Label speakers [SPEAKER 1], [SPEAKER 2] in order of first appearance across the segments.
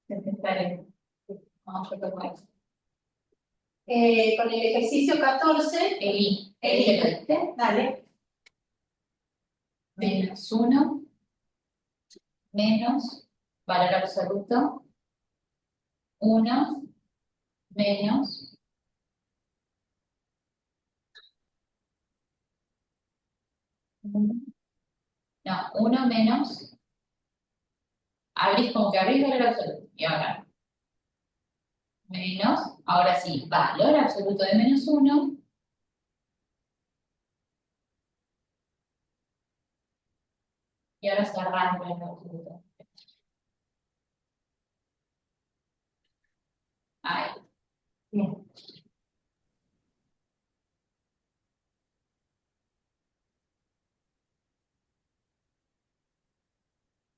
[SPEAKER 1] Estaré. Vamos a tocar. Con el ejercicio 14, el I, ¿viste? Dale.
[SPEAKER 2] Menos 1, menos valor absoluto, 1, menos, no, 1 menos, abrís como que abrís valor absoluto, y ahora, menos, ahora sí, valor absoluto de menos 1, y ahora cerrás el valor absoluto. Ahí.
[SPEAKER 1] Bien.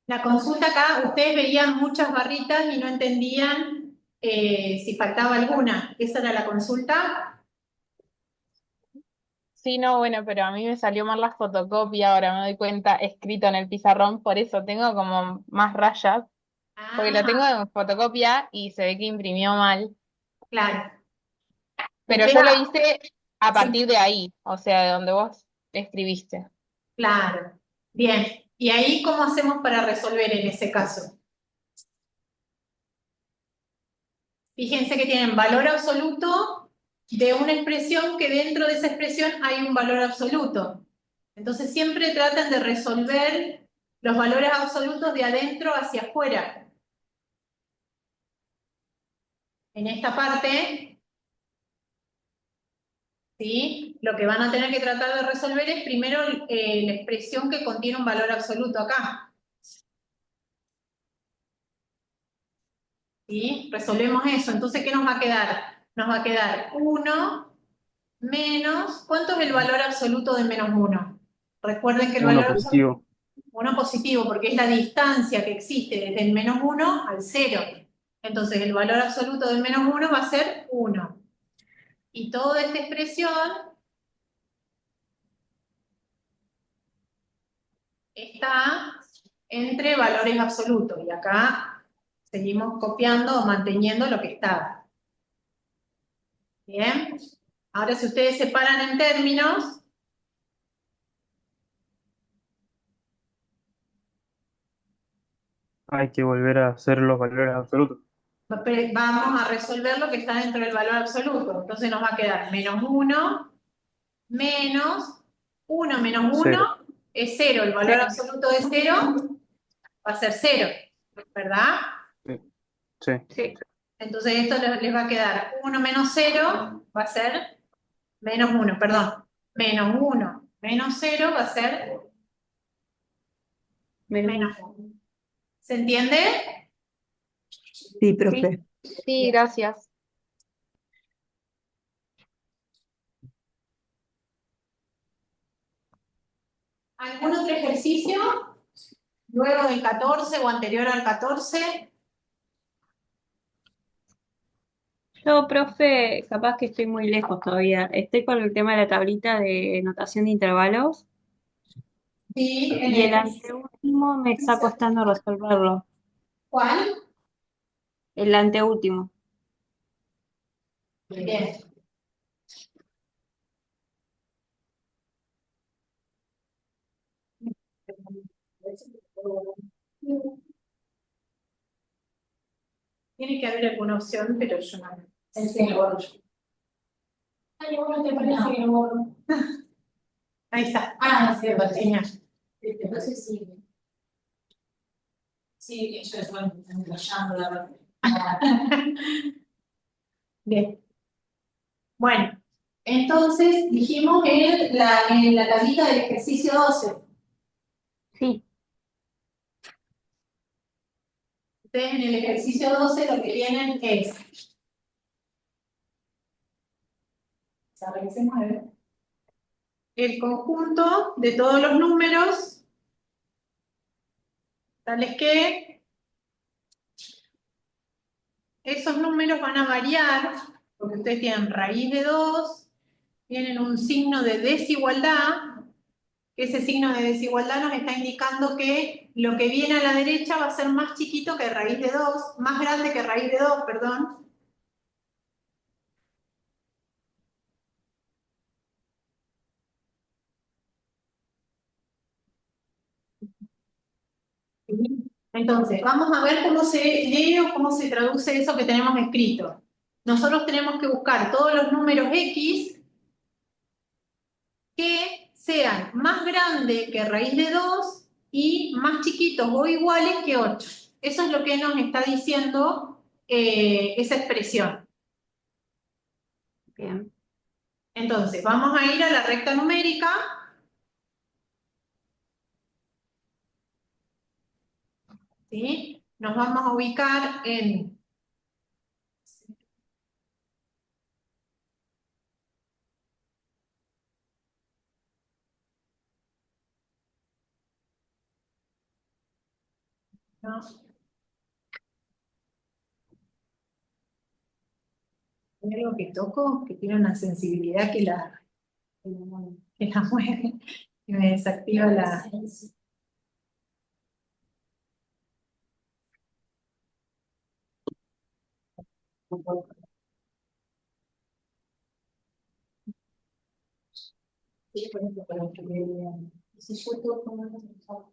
[SPEAKER 1] La consulta acá, ustedes veían muchas barritas y no entendían si faltaba alguna. ¿Esa era la consulta?
[SPEAKER 3] Sí, no, bueno, pero a mí me salió mal la fotocopia, ahora me doy cuenta, escrito en el pizarrón, por eso tengo como más rayas, porque lo tengo
[SPEAKER 1] Ah,
[SPEAKER 3] en fotocopia y se ve que imprimió mal,
[SPEAKER 1] claro.
[SPEAKER 3] pero
[SPEAKER 1] Usted,
[SPEAKER 3] yo lo hice a
[SPEAKER 1] sí,
[SPEAKER 3] partir de ahí, o sea, de donde vos escribiste.
[SPEAKER 1] claro. Bien. ¿Y ahí cómo hacemos para resolver en ese caso? Fíjense que tienen valor absoluto de una expresión que dentro de esa expresión hay un valor absoluto. Entonces siempre traten de resolver los valores absolutos de adentro hacia afuera. En esta parte, ¿sí? Lo que van a tener que tratar de resolver es primero la expresión que contiene un valor absoluto acá. ¿Sí? Resolvemos eso. Entonces, ¿qué nos va a quedar? Nos va a quedar 1 menos... ¿Cuánto es el valor absoluto de menos 1? Recuerden que el
[SPEAKER 4] Uno
[SPEAKER 1] valor absoluto...
[SPEAKER 4] positivo.
[SPEAKER 1] 1 positivo, porque es la distancia que existe desde el menos 1 al 0. Entonces, el valor absoluto del menos 1 va a ser 1. Y toda esta expresión está entre valores absolutos. Y acá seguimos copiando o manteniendo lo que estaba. Bien. Ahora, si ustedes separan en términos,
[SPEAKER 4] Hay que volver a hacer los valores absolutos.
[SPEAKER 1] vamos a resolver lo que está dentro del valor absoluto. Entonces nos va a quedar menos 1, menos 1 menos 1
[SPEAKER 4] Cero.
[SPEAKER 1] es 0. El valor absoluto de 0 va a ser 0, ¿verdad?
[SPEAKER 4] Sí.
[SPEAKER 2] Sí.
[SPEAKER 1] Entonces esto les va a quedar 1 menos 0 va a ser menos 1, perdón. Menos 1 menos 0 va a ser menos 1. ¿Se entiende?
[SPEAKER 5] Sí, profe.
[SPEAKER 3] Sí, gracias.
[SPEAKER 1] ¿Algún otro ejercicio? Luego del 14 o anterior al 14.
[SPEAKER 5] Yo, profe, capaz que estoy muy lejos todavía. Estoy con el tema de la tablita de notación de intervalos
[SPEAKER 1] Sí, en
[SPEAKER 5] y
[SPEAKER 1] el
[SPEAKER 5] el
[SPEAKER 1] ejercicio.
[SPEAKER 5] anteúltimo me está costando resolverlo.
[SPEAKER 1] ¿Cuál?
[SPEAKER 5] El anteúltimo.
[SPEAKER 1] Bien. Tiene que haber alguna opción, pero yo no. El que lo borro yo. Ay, bueno, te parece que lo borro. Ahí está. Ah, sí, genial.
[SPEAKER 2] Entonces sí. Sí, ellos van enrollando la verdad.
[SPEAKER 1] Bien. Bueno, entonces dijimos en la tablita del ejercicio 12.
[SPEAKER 5] Sí.
[SPEAKER 1] Ustedes en el ejercicio 12 lo que tienen es. Revisemos a ver. El conjunto de todos los números, tales que esos números van a variar, porque ustedes tienen raíz de 2, tienen un signo de desigualdad, que ese signo de desigualdad nos está indicando que lo que viene a la derecha va a ser más chiquito que raíz de 2, más grande que raíz de 2, perdón. Entonces, vamos a ver cómo se lee o cómo se traduce eso que tenemos escrito. Nosotros tenemos que buscar todos los números X que sean más grandes que raíz de 2 y más chiquitos o iguales que 8. Eso es lo que nos está diciendo esa expresión.
[SPEAKER 5] Bien.
[SPEAKER 1] Entonces, vamos a ir a la recta numérica. ¿Sí? Nos vamos a ubicar en... ¿no? Hay algo que toco que tiene una sensibilidad que la mueve, que me desactiva la... Sí, por ejemplo, para que vean. Si yo toco,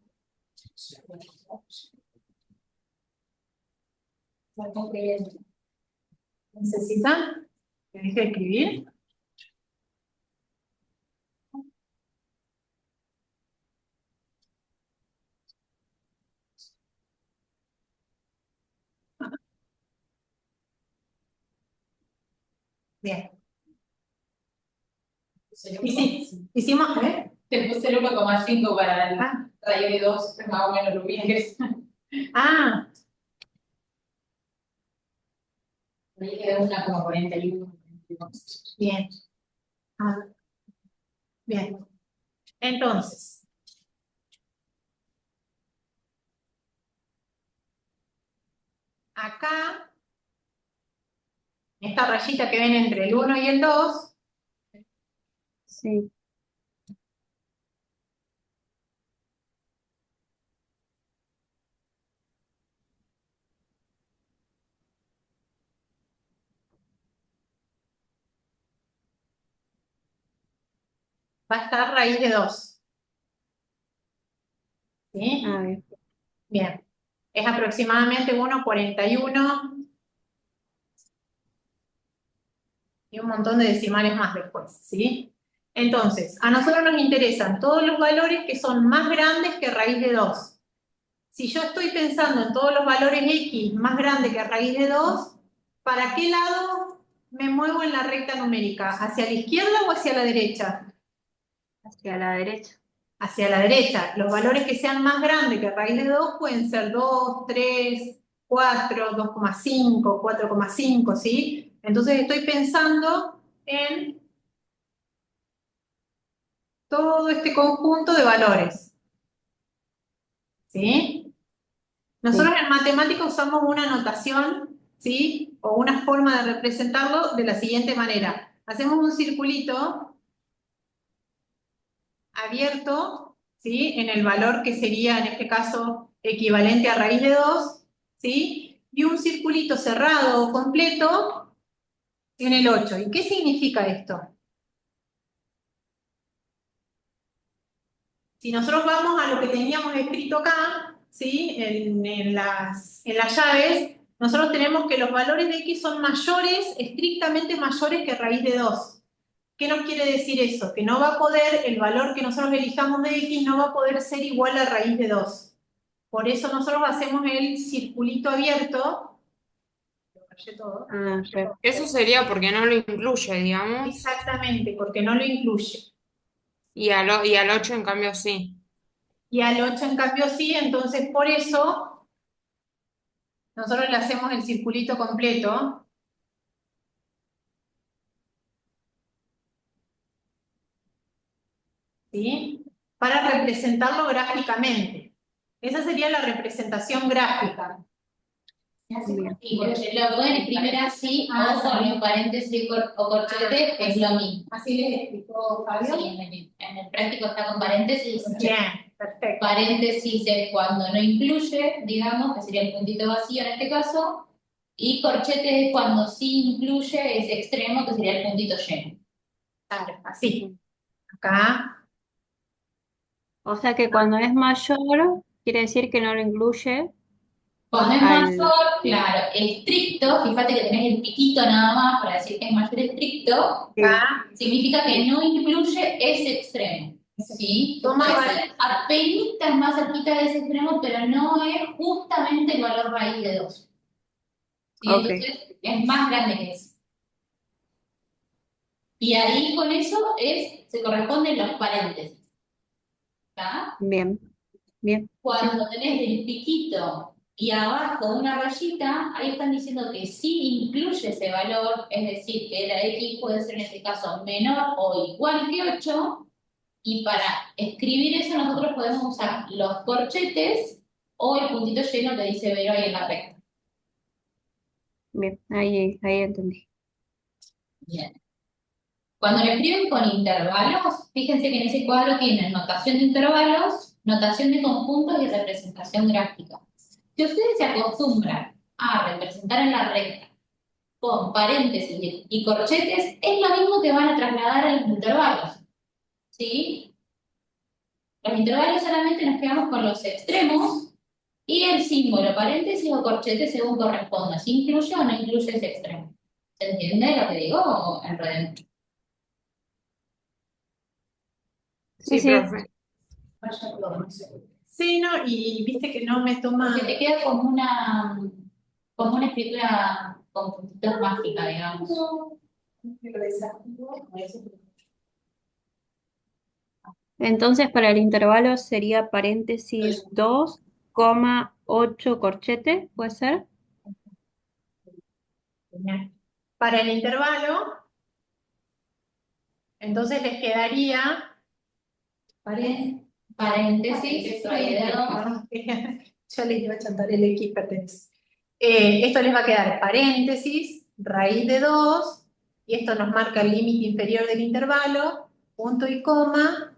[SPEAKER 1] ¿necesitan que deje de escribir? Bien. Hicimos, ¿eh?
[SPEAKER 2] Te puse el 1,5 para el
[SPEAKER 1] Ah,
[SPEAKER 2] raíz de 2, es más o menos lo mismo que es.
[SPEAKER 1] ah,
[SPEAKER 2] Ahí queda 1,41.
[SPEAKER 1] bien. Ah, bien. Entonces, acá, esta rayita que ven entre el 1 y el 2,
[SPEAKER 5] Sí.
[SPEAKER 1] va a estar raíz de 2. ¿Sí?
[SPEAKER 5] Ah, bien.
[SPEAKER 1] Bien. Es aproximadamente 1,41 y un montón de decimales más después, ¿sí? Entonces, a nosotros nos interesan todos los valores que son más grandes que raíz de 2. Si yo estoy pensando en todos los valores X más grandes que raíz de 2, ¿para qué lado me muevo en la recta numérica? ¿Hacia la izquierda o hacia la derecha?
[SPEAKER 5] Hacia la derecha.
[SPEAKER 1] Hacia la derecha. Los valores que sean más grandes que raíz de 2 pueden ser 2, 3, 4, 2,5, 4,5, ¿sí? Entonces estoy pensando en todo este conjunto de valores, ¿sí? Nosotros en matemática usamos una notación, ¿sí? O una forma de representarlo de la siguiente manera. Hacemos un circulito abierto, ¿sí? En el valor que sería, en este caso, equivalente a raíz de 2, ¿sí? Y un circulito cerrado o completo en el 8. ¿Y qué significa esto? Si nosotros vamos a lo que teníamos escrito acá, ¿sí? En las llaves, nosotros tenemos que los valores de X son mayores, estrictamente mayores que raíz de 2. ¿Qué nos quiere decir eso? Que no va a poder, el valor que nosotros elijamos de X no va a poder ser igual a raíz de 2. Por eso nosotros hacemos el circulito abierto. Lo rayé todo.
[SPEAKER 5] Ah, ya.
[SPEAKER 6] Eso sería porque no lo incluye, digamos,
[SPEAKER 1] Exactamente, porque no lo incluye.
[SPEAKER 6] y al 8 en cambio sí.
[SPEAKER 1] Y al 8 en cambio sí, entonces por eso nosotros le hacemos el circulito completo. ¿Sí? Para representarlo gráficamente. Esa sería la representación gráfica.
[SPEAKER 5] Bien.
[SPEAKER 2] Y lo pueden escribir así, o con los paréntesis o corchetes, es lo mismo.
[SPEAKER 1] Así les explicó Fabio.
[SPEAKER 2] Sí, en el práctico está con paréntesis.
[SPEAKER 1] Bien, perfecto.
[SPEAKER 2] Paréntesis es cuando no incluye, digamos, que sería el puntito vacío en este caso, y corchete es cuando sí incluye ese extremo, que sería el puntito lleno.
[SPEAKER 1] Claro, así. Acá.
[SPEAKER 5] O sea que cuando es mayor, quiere decir que no lo incluye
[SPEAKER 2] Cuando es
[SPEAKER 5] al...
[SPEAKER 2] mayor, claro, estricto, fíjate que tenés el piquito nada más para decir que es mayor estricto,
[SPEAKER 5] Sí.
[SPEAKER 1] Acá.
[SPEAKER 2] significa que no incluye ese extremo. ¿Sí?
[SPEAKER 1] Toma
[SPEAKER 2] Apenitas más cerquita de ese extremo, pero no es justamente el valor raíz de 2. ¿Sí?
[SPEAKER 5] Ok.
[SPEAKER 2] Entonces es más grande que eso. Y ahí con eso se corresponden los paréntesis. ¿Está?
[SPEAKER 5] Bien. Bien. Sí.
[SPEAKER 2] Cuando tenés el piquito y abajo una rayita, ahí están diciendo que sí incluye ese valor, es decir, que la X puede ser en este caso menor o igual que 8, y para escribir eso nosotros podemos usar los corchetes o el puntito lleno que dice Vero ahí en la recta.
[SPEAKER 5] Bien. Ahí entendí.
[SPEAKER 2] Bien. Cuando lo escriben con intervalos, fíjense que en ese cuadro tienen notación de intervalos, notación de conjuntos y representación gráfica. Si ustedes se acostumbran a representar en la recta con paréntesis y corchetes, es lo mismo que van a trasladar a los intervalos. ¿Sí? Los intervalos solamente nos quedamos con los extremos y el símbolo paréntesis o corchete según corresponda, si incluye o no incluye ese extremo. ¿Se entiende lo que digo o enredé?
[SPEAKER 5] Sí,
[SPEAKER 6] Sí,
[SPEAKER 5] sí.
[SPEAKER 6] profe.
[SPEAKER 1] Sí, no, y viste que no me toma.
[SPEAKER 2] Porque te queda como una escritura con puntitos mágica, digamos.
[SPEAKER 5] Entonces, para el intervalo sería paréntesis 2,8 corchete, ¿puede ser?
[SPEAKER 1] Para el intervalo, entonces les quedaría
[SPEAKER 2] Paréntesis, raíz de 2.
[SPEAKER 1] Yo les iba a chantar el X pertenece. Esto les va a quedar paréntesis, raíz de 2, y esto nos marca el límite inferior del intervalo, punto y coma,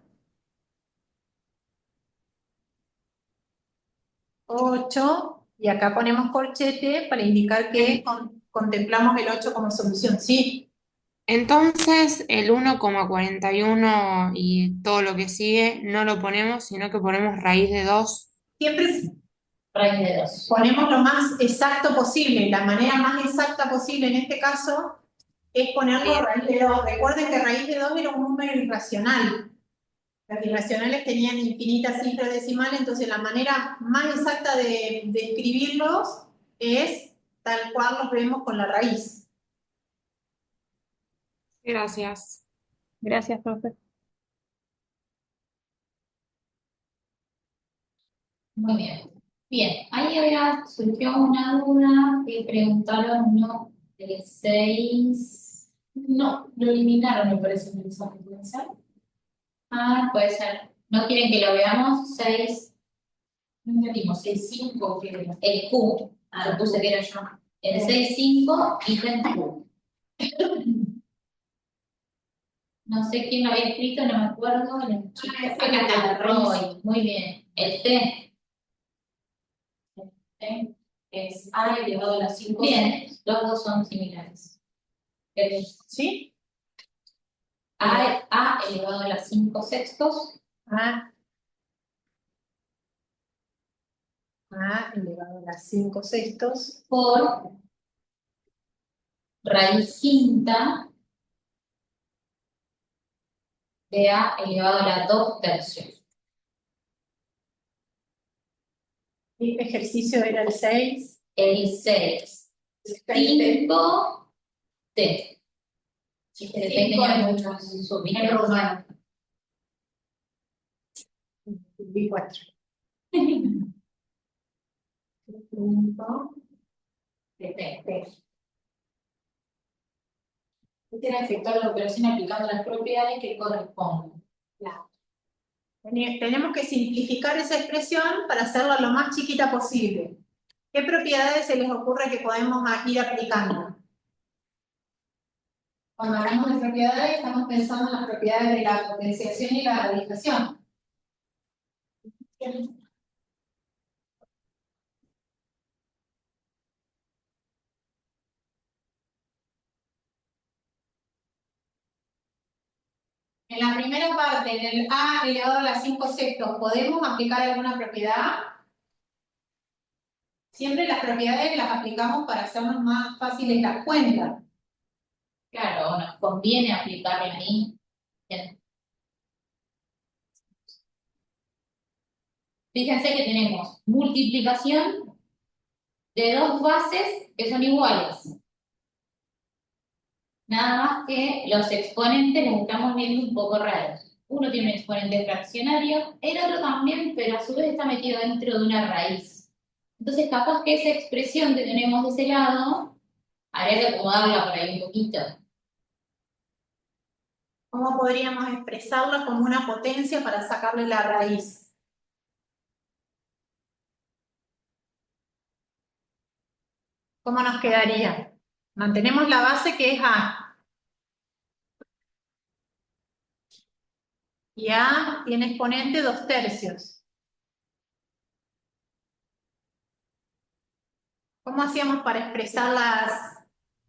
[SPEAKER 1] 8, y acá ponemos corchete para indicar que contemplamos el 8 como solución, ¿sí?
[SPEAKER 6] Entonces, el 1,41 y todo lo que sigue no lo ponemos, sino que ponemos raíz de 2.
[SPEAKER 1] Siempre
[SPEAKER 2] Raíz de 2.
[SPEAKER 1] ponemos lo más exacto posible, la manera más exacta posible en este caso es ponerlo raíz de 2. Recuerden que raíz de 2 era un número irracional. Las irracionales tenían infinitas cifras decimales, entonces la manera más exacta de escribirlos es tal cual los vemos con la raíz.
[SPEAKER 6] Gracias.
[SPEAKER 5] Gracias, profe.
[SPEAKER 2] Muy bien. Bien, ahí surgió una duda que preguntaron uno del 6. No, lo eliminaron, me parece, el mensaje. ¿Puede ser? Ah, puede ser. ¿No quieren que lo veamos? 6. No entendimos, 6,5 que era. El Q. Lo puse que era yo. El 6,5 y el Q. No sé quién lo había escrito, no me acuerdo. El chico. Roy. Muy bien. El T. Es A elevado a la 5. Bien, los dos son similares.
[SPEAKER 1] ¿Sí?
[SPEAKER 2] A elevado a la 5 sextos
[SPEAKER 1] A elevado a la 5 sextos
[SPEAKER 2] por raíz quinta de A elevado a la 2 tercios.
[SPEAKER 1] Este ejercicio era el 6.
[SPEAKER 2] El 6. 5 T. Si te tenía muchos subidos.
[SPEAKER 1] 4.
[SPEAKER 2] 5 tiene efectuar la operación aplicando las propiedades que corresponden.
[SPEAKER 1] Claro. Tenemos que simplificar esa expresión para hacerla lo más chiquita posible. ¿Qué propiedades se les ocurre que podemos ir aplicando? Cuando hablamos de propiedades, estamos pensando en las propiedades de la potenciación y la radicación. En la primera parte, en el a elevado a la 5 sextos, ¿podemos aplicar alguna propiedad? Siempre las propiedades las aplicamos para hacernos más fáciles las cuentas.
[SPEAKER 2] Claro, nos conviene aplicarla ahí. Bien. Fíjense que tenemos multiplicación de dos bases que son iguales. Nada más que los exponentes los estamos viendo un poco raros. Uno tiene un exponente fraccionario, el otro también, pero a su vez está metido dentro de una raíz. Entonces, capaz que esa expresión que tenemos de ese lado, habría que acomodarla por ahí un poquito.
[SPEAKER 1] ¿Cómo podríamos expresarla como una potencia para sacarle la raíz? ¿Cómo nos quedaría? Mantenemos la base que es A. Y A tiene exponente 2/3. ¿Cómo hacíamos para expresar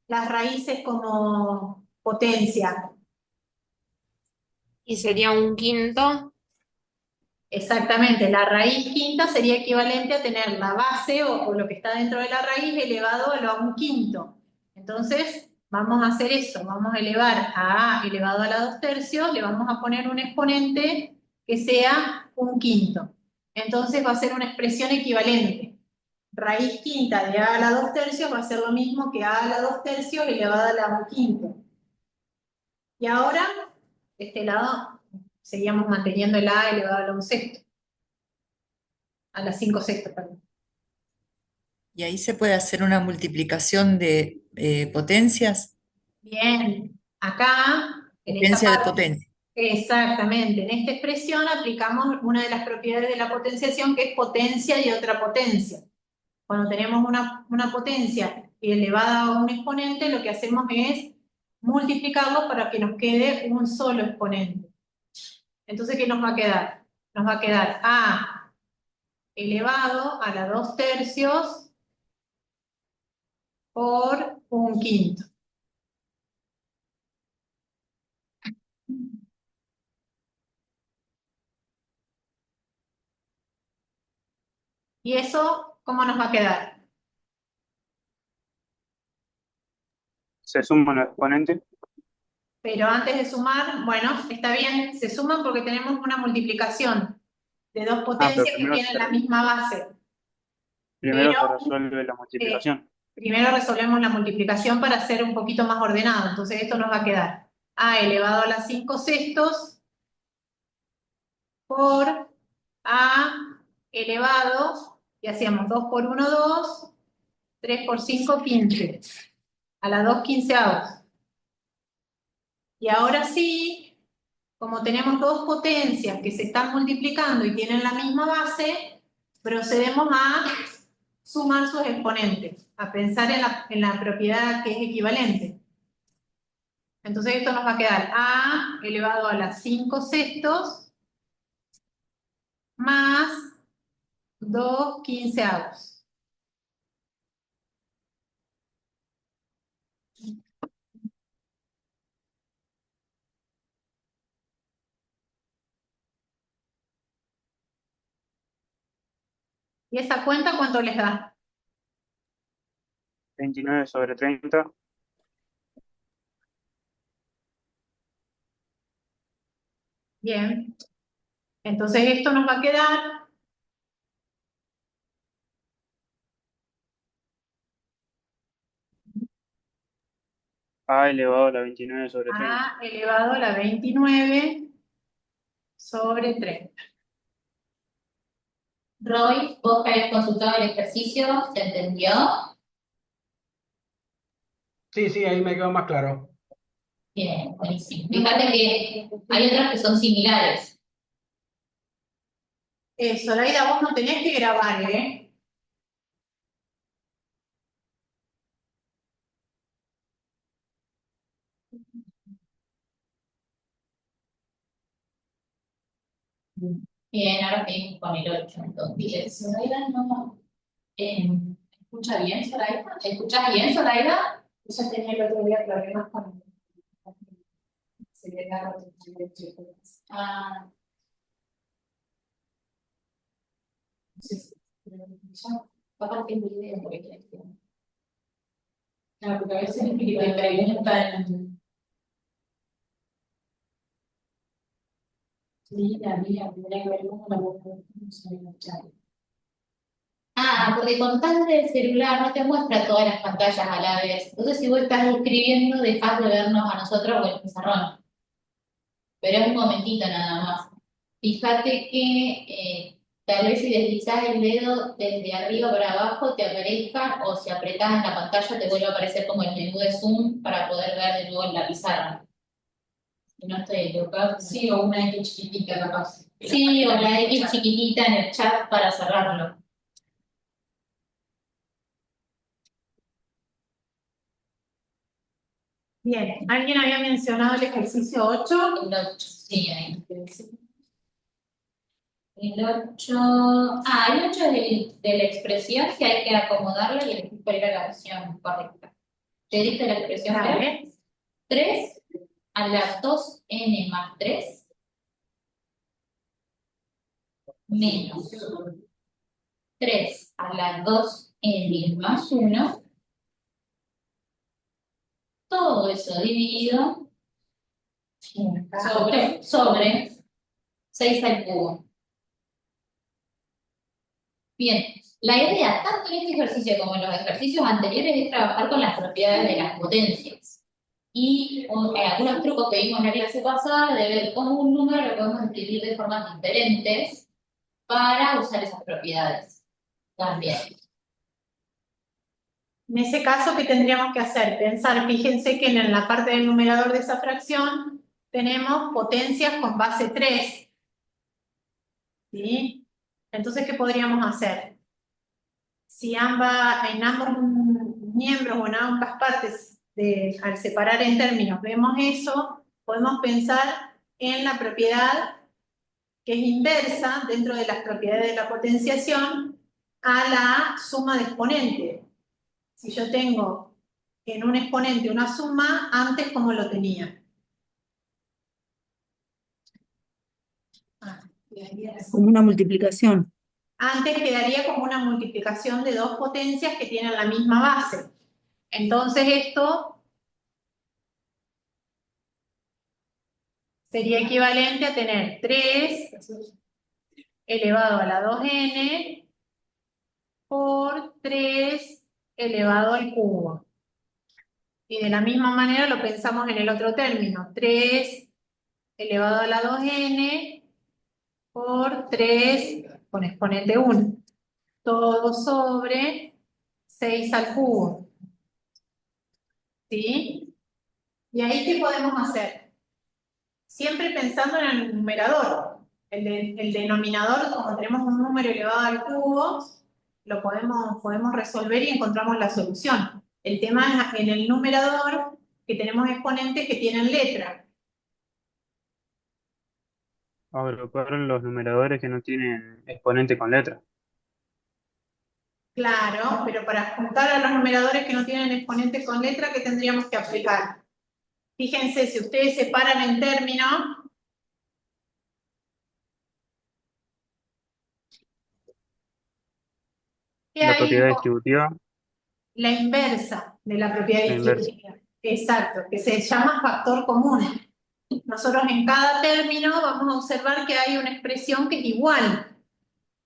[SPEAKER 1] las raíces como potencia?
[SPEAKER 6] Y sería un quinto.
[SPEAKER 1] Exactamente, la raíz quinta sería equivalente a tener la base o lo que está dentro de la raíz elevado a un quinto. Entonces, vamos a hacer eso, vamos a elevar a A elevado a la 2/3, le vamos a poner un exponente que sea un quinto. Entonces va a ser una expresión equivalente. Raíz quinta de A a la 2/3 va a ser lo mismo que A a la 2/3 elevada a la 1/5. Y ahora, de este lado, seguíamos manteniendo el A elevado a la 1/6. A la 5/6, perdón.
[SPEAKER 7] Y ahí se puede hacer una multiplicación de potencias,
[SPEAKER 1] Bien, acá, en esta
[SPEAKER 7] potencia de
[SPEAKER 1] parte,
[SPEAKER 7] potencia.
[SPEAKER 1] exactamente, en esta expresión aplicamos una de las propiedades de la potenciación, que es potencia y otra potencia. Cuando tenemos una potencia elevada a un exponente, lo que hacemos es multiplicarlo para que nos quede un solo exponente. Entonces, ¿qué nos va a quedar? Nos va a quedar A elevado a la 2/3 por 1/5. ¿Y eso cómo nos va a quedar?
[SPEAKER 4] Se suman los exponentes.
[SPEAKER 1] Pero antes de sumar, bueno, está bien, se suman porque tenemos una multiplicación de dos
[SPEAKER 4] Pero
[SPEAKER 1] potencias que tienen la misma base.
[SPEAKER 4] primero se
[SPEAKER 1] Pero
[SPEAKER 4] resuelve la multiplicación.
[SPEAKER 1] primero resolvemos la multiplicación para ser un poquito más ordenado. Entonces esto nos va a quedar A elevado a la 5/6 por A elevado, y hacíamos 2 por 1, 2, 3 por 5, 15. A la 2/15. Y ahora sí, como tenemos dos potencias que se están multiplicando y tienen la misma base, procedemos a sumar sus exponentes, a pensar en la propiedad que es equivalente. Entonces esto nos va a quedar A elevado a la 5/6 más 2/15. ¿Y esa cuenta cuánto les da?
[SPEAKER 4] 29/30.
[SPEAKER 1] Bien. Entonces esto nos va a quedar
[SPEAKER 4] A elevado a la 29/30.
[SPEAKER 1] A elevado a la 29/30.
[SPEAKER 2] Roy, vos que habéis consultado el ejercicio, ¿se entendió?
[SPEAKER 8] Sí, ahí me quedó más claro.
[SPEAKER 2] Bien, buenísimo. Fíjate que hay otras que son similares.
[SPEAKER 1] Zoraida, vos no tenés que grabar, ¿eh?
[SPEAKER 2] Bien, ahora seguimos con el 8. Entonces, Zoraida no. ¿Escucha bien, Zoraida? ¿Escuchas bien, Zoraida?
[SPEAKER 1] Ella tenía el otro día problemas con se le da
[SPEAKER 2] Ah,
[SPEAKER 1] no sé si-
[SPEAKER 2] capaz que es mi idea, porque quiero decir.
[SPEAKER 1] No, porque a veces
[SPEAKER 2] Te preguntan.
[SPEAKER 1] mira, tendría que ver cómo la voz no se ve en el chat.
[SPEAKER 2] Ah, porque con tal del celular no te muestra todas las pantallas a la vez. Entonces, si vos estás escribiendo, dejas de vernos a nosotros o el pizarrón. Pero es un momentito nada más. Fíjate que tal vez si deslizas el dedo desde arriba para abajo te aparezca, o si apretás en la pantalla te vuelve a aparecer como el menú de Zoom para poder ver de nuevo en la pizarra. Si no estoy equivocado.
[SPEAKER 1] Sí, o una X chiquitita capaz.
[SPEAKER 2] Sí, o la X chiquitita en el chat para cerrarlo.
[SPEAKER 1] Bien, ¿alguien había mencionado el ejercicio 8?
[SPEAKER 2] El 8, sí, ahí. El 8. El 8 de la expresión que hay que acomodarla y elegir cuál era la versión correcta. ¿Te diste la expresión?
[SPEAKER 1] Dale.
[SPEAKER 2] 3 a la 2n más 3 menos 3 a la 2n más 1, todo eso dividido sobre 6 al cubo. Bien, la idea, tanto en este ejercicio como en los ejercicios anteriores, es trabajar con las propiedades de las potencias. Y algunos trucos que vimos en la clase pasada de ver cómo un número lo podemos escribir de formas diferentes para usar esas propiedades también.
[SPEAKER 1] En ese caso, ¿qué tendríamos que hacer? Pensar, fíjense que en la parte del numerador de esa fracción tenemos potencias con base 3. ¿Sí? Entonces, ¿qué podríamos hacer? Si en ambos miembros o en ambas partes, al separar en términos, vemos eso, podemos pensar en la propiedad que es inversa dentro de las propiedades de la potenciación a la suma de exponentes. Si yo tengo en un exponente una suma, antes ¿cómo lo tenía?
[SPEAKER 9] Como una multiplicación.
[SPEAKER 1] Antes quedaría como una multiplicación de dos potencias que tienen la misma base. Entonces esto sería equivalente a tener 3 elevado a la 2n por 3 elevado al cubo. Y de la misma manera lo pensamos en el otro término. 3 elevado a la 2n por 3 con exponente 1. Todo sobre 6 al cubo. ¿Sí? ¿Y ahí qué podemos hacer? Siempre pensando en el numerador. El denominador, como tenemos un número elevado al cubo, lo podemos resolver y encontramos la solución. El tema es en el numerador, que tenemos exponentes que tienen letra.
[SPEAKER 4] Agrupar los numeradores que no tienen exponente con letra.
[SPEAKER 1] Claro, pero para juntar a los numeradores que no tienen exponentes con letra, ¿qué tendríamos que aplicar? Fíjense, si ustedes separan en términos, ¿qué
[SPEAKER 4] La
[SPEAKER 1] hay?
[SPEAKER 4] propiedad distributiva,
[SPEAKER 1] La inversa de la propiedad
[SPEAKER 4] la inversa.
[SPEAKER 1] distributiva. Exacto, que se llama factor común. Nosotros en cada término vamos a observar que hay una expresión que es igual.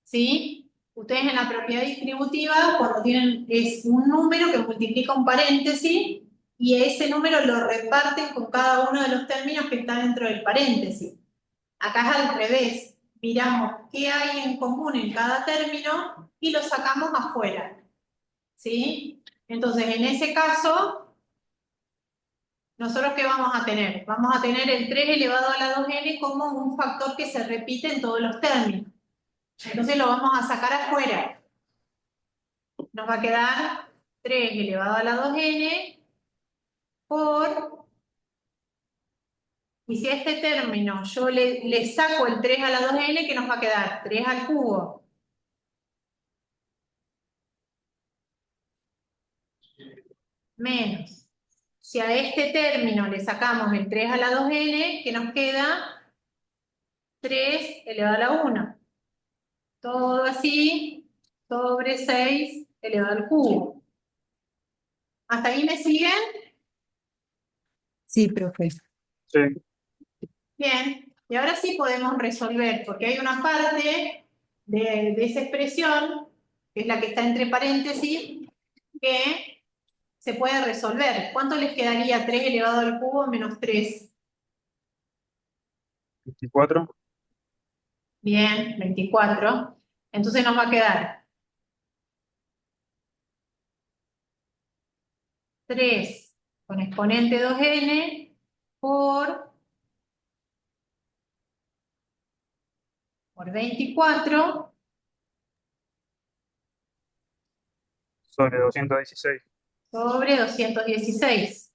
[SPEAKER 1] ¿Sí? Ustedes en la propiedad distributiva, cuando tienen, es un número que multiplica un paréntesis y ese número lo reparten con cada uno de los términos que están dentro del paréntesis. Acá es al revés. Miramos qué hay en común en cada término y lo sacamos afuera. ¿Sí? Entonces, en ese caso, ¿nosotros qué vamos a tener? Vamos a tener el 3 elevado a la 2n como un factor que se repite en todos los términos. Entonces lo vamos a sacar afuera. Nos va a quedar 3 elevado a la 2n por Y si a este término yo le saco el 3 a la 2n, ¿qué nos va a quedar? 3 al cubo. Menos. Si a este término le sacamos el 3 a la 2n, ¿qué nos queda? 3 elevado a la 1. Todo así sobre 6 elevado al cubo. ¿Hasta ahí me siguen?
[SPEAKER 9] Sí, profe.
[SPEAKER 4] Sí.
[SPEAKER 1] Bien. Y ahora sí podemos resolver, porque hay una parte de esa expresión, que es la que está entre paréntesis, que se puede resolver. ¿Cuánto les quedaría 3 elevado al cubo menos 3?
[SPEAKER 4] 24.
[SPEAKER 1] Bien, 24. Entonces nos va a quedar 3 con exponente 2n por 24
[SPEAKER 4] Sobre 216.
[SPEAKER 1] sobre 216.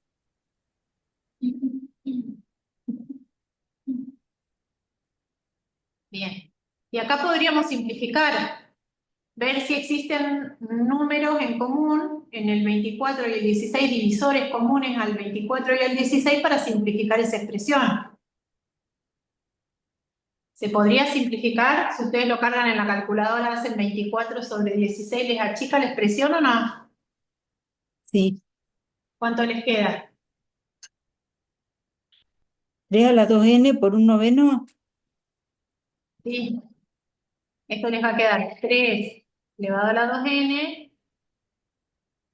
[SPEAKER 1] Bien. Y acá podríamos simplificar, ver si existen números en común en el 24 y el 16, divisores comunes al 24 y al 16 para simplificar esa expresión. ¿Se podría simplificar? Si ustedes lo cargan en la calculadora, hacen 24 sobre 16, ¿les achica la expresión o no?
[SPEAKER 9] Sí.
[SPEAKER 1] ¿Cuánto les queda?
[SPEAKER 9] 3 a la 2n por un noveno.
[SPEAKER 1] Sí. Esto les va a quedar 3 elevado a la 2n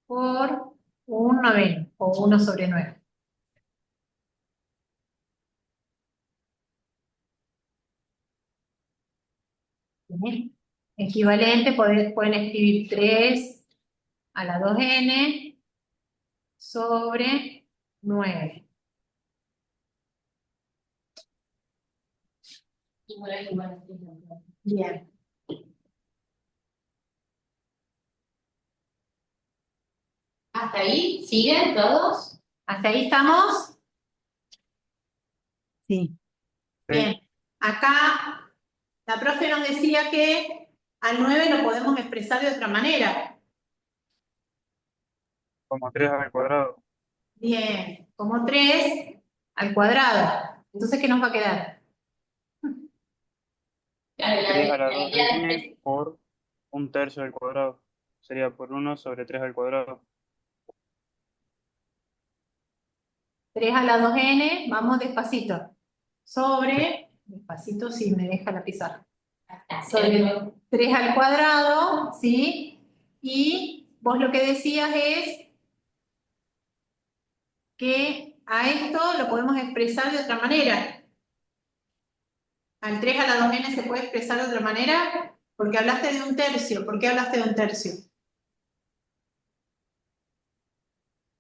[SPEAKER 1] por un noveno, o 1 sobre 9. Bien. Equivalente, pueden escribir 3 a la 2n sobre 9. Bien.
[SPEAKER 2] ¿Hasta ahí? ¿Siguen todos?
[SPEAKER 1] ¿Hasta ahí estamos?
[SPEAKER 9] Sí.
[SPEAKER 1] Bien. Acá la profe nos decía que al 9 lo podemos expresar de otra manera.
[SPEAKER 4] Como 3 al cuadrado.
[SPEAKER 1] Bien. Como 3 al cuadrado. Entonces, ¿qué nos va a quedar?
[SPEAKER 2] Claro,
[SPEAKER 4] 3 a la
[SPEAKER 2] la idea de
[SPEAKER 4] 2n por un tercio al cuadrado. Sería por 1 sobre 3 al cuadrado.
[SPEAKER 1] 3 a la 2n, vamos despacito. Sobre, despacito si me deja la pizarra. Sobre 3 al cuadrado, ¿sí? Y vos lo que decías es que a esto lo podemos expresar de otra manera. Al 3 a la 2n se puede expresar de otra manera porque hablaste de un tercio. ¿Por qué hablaste de un tercio?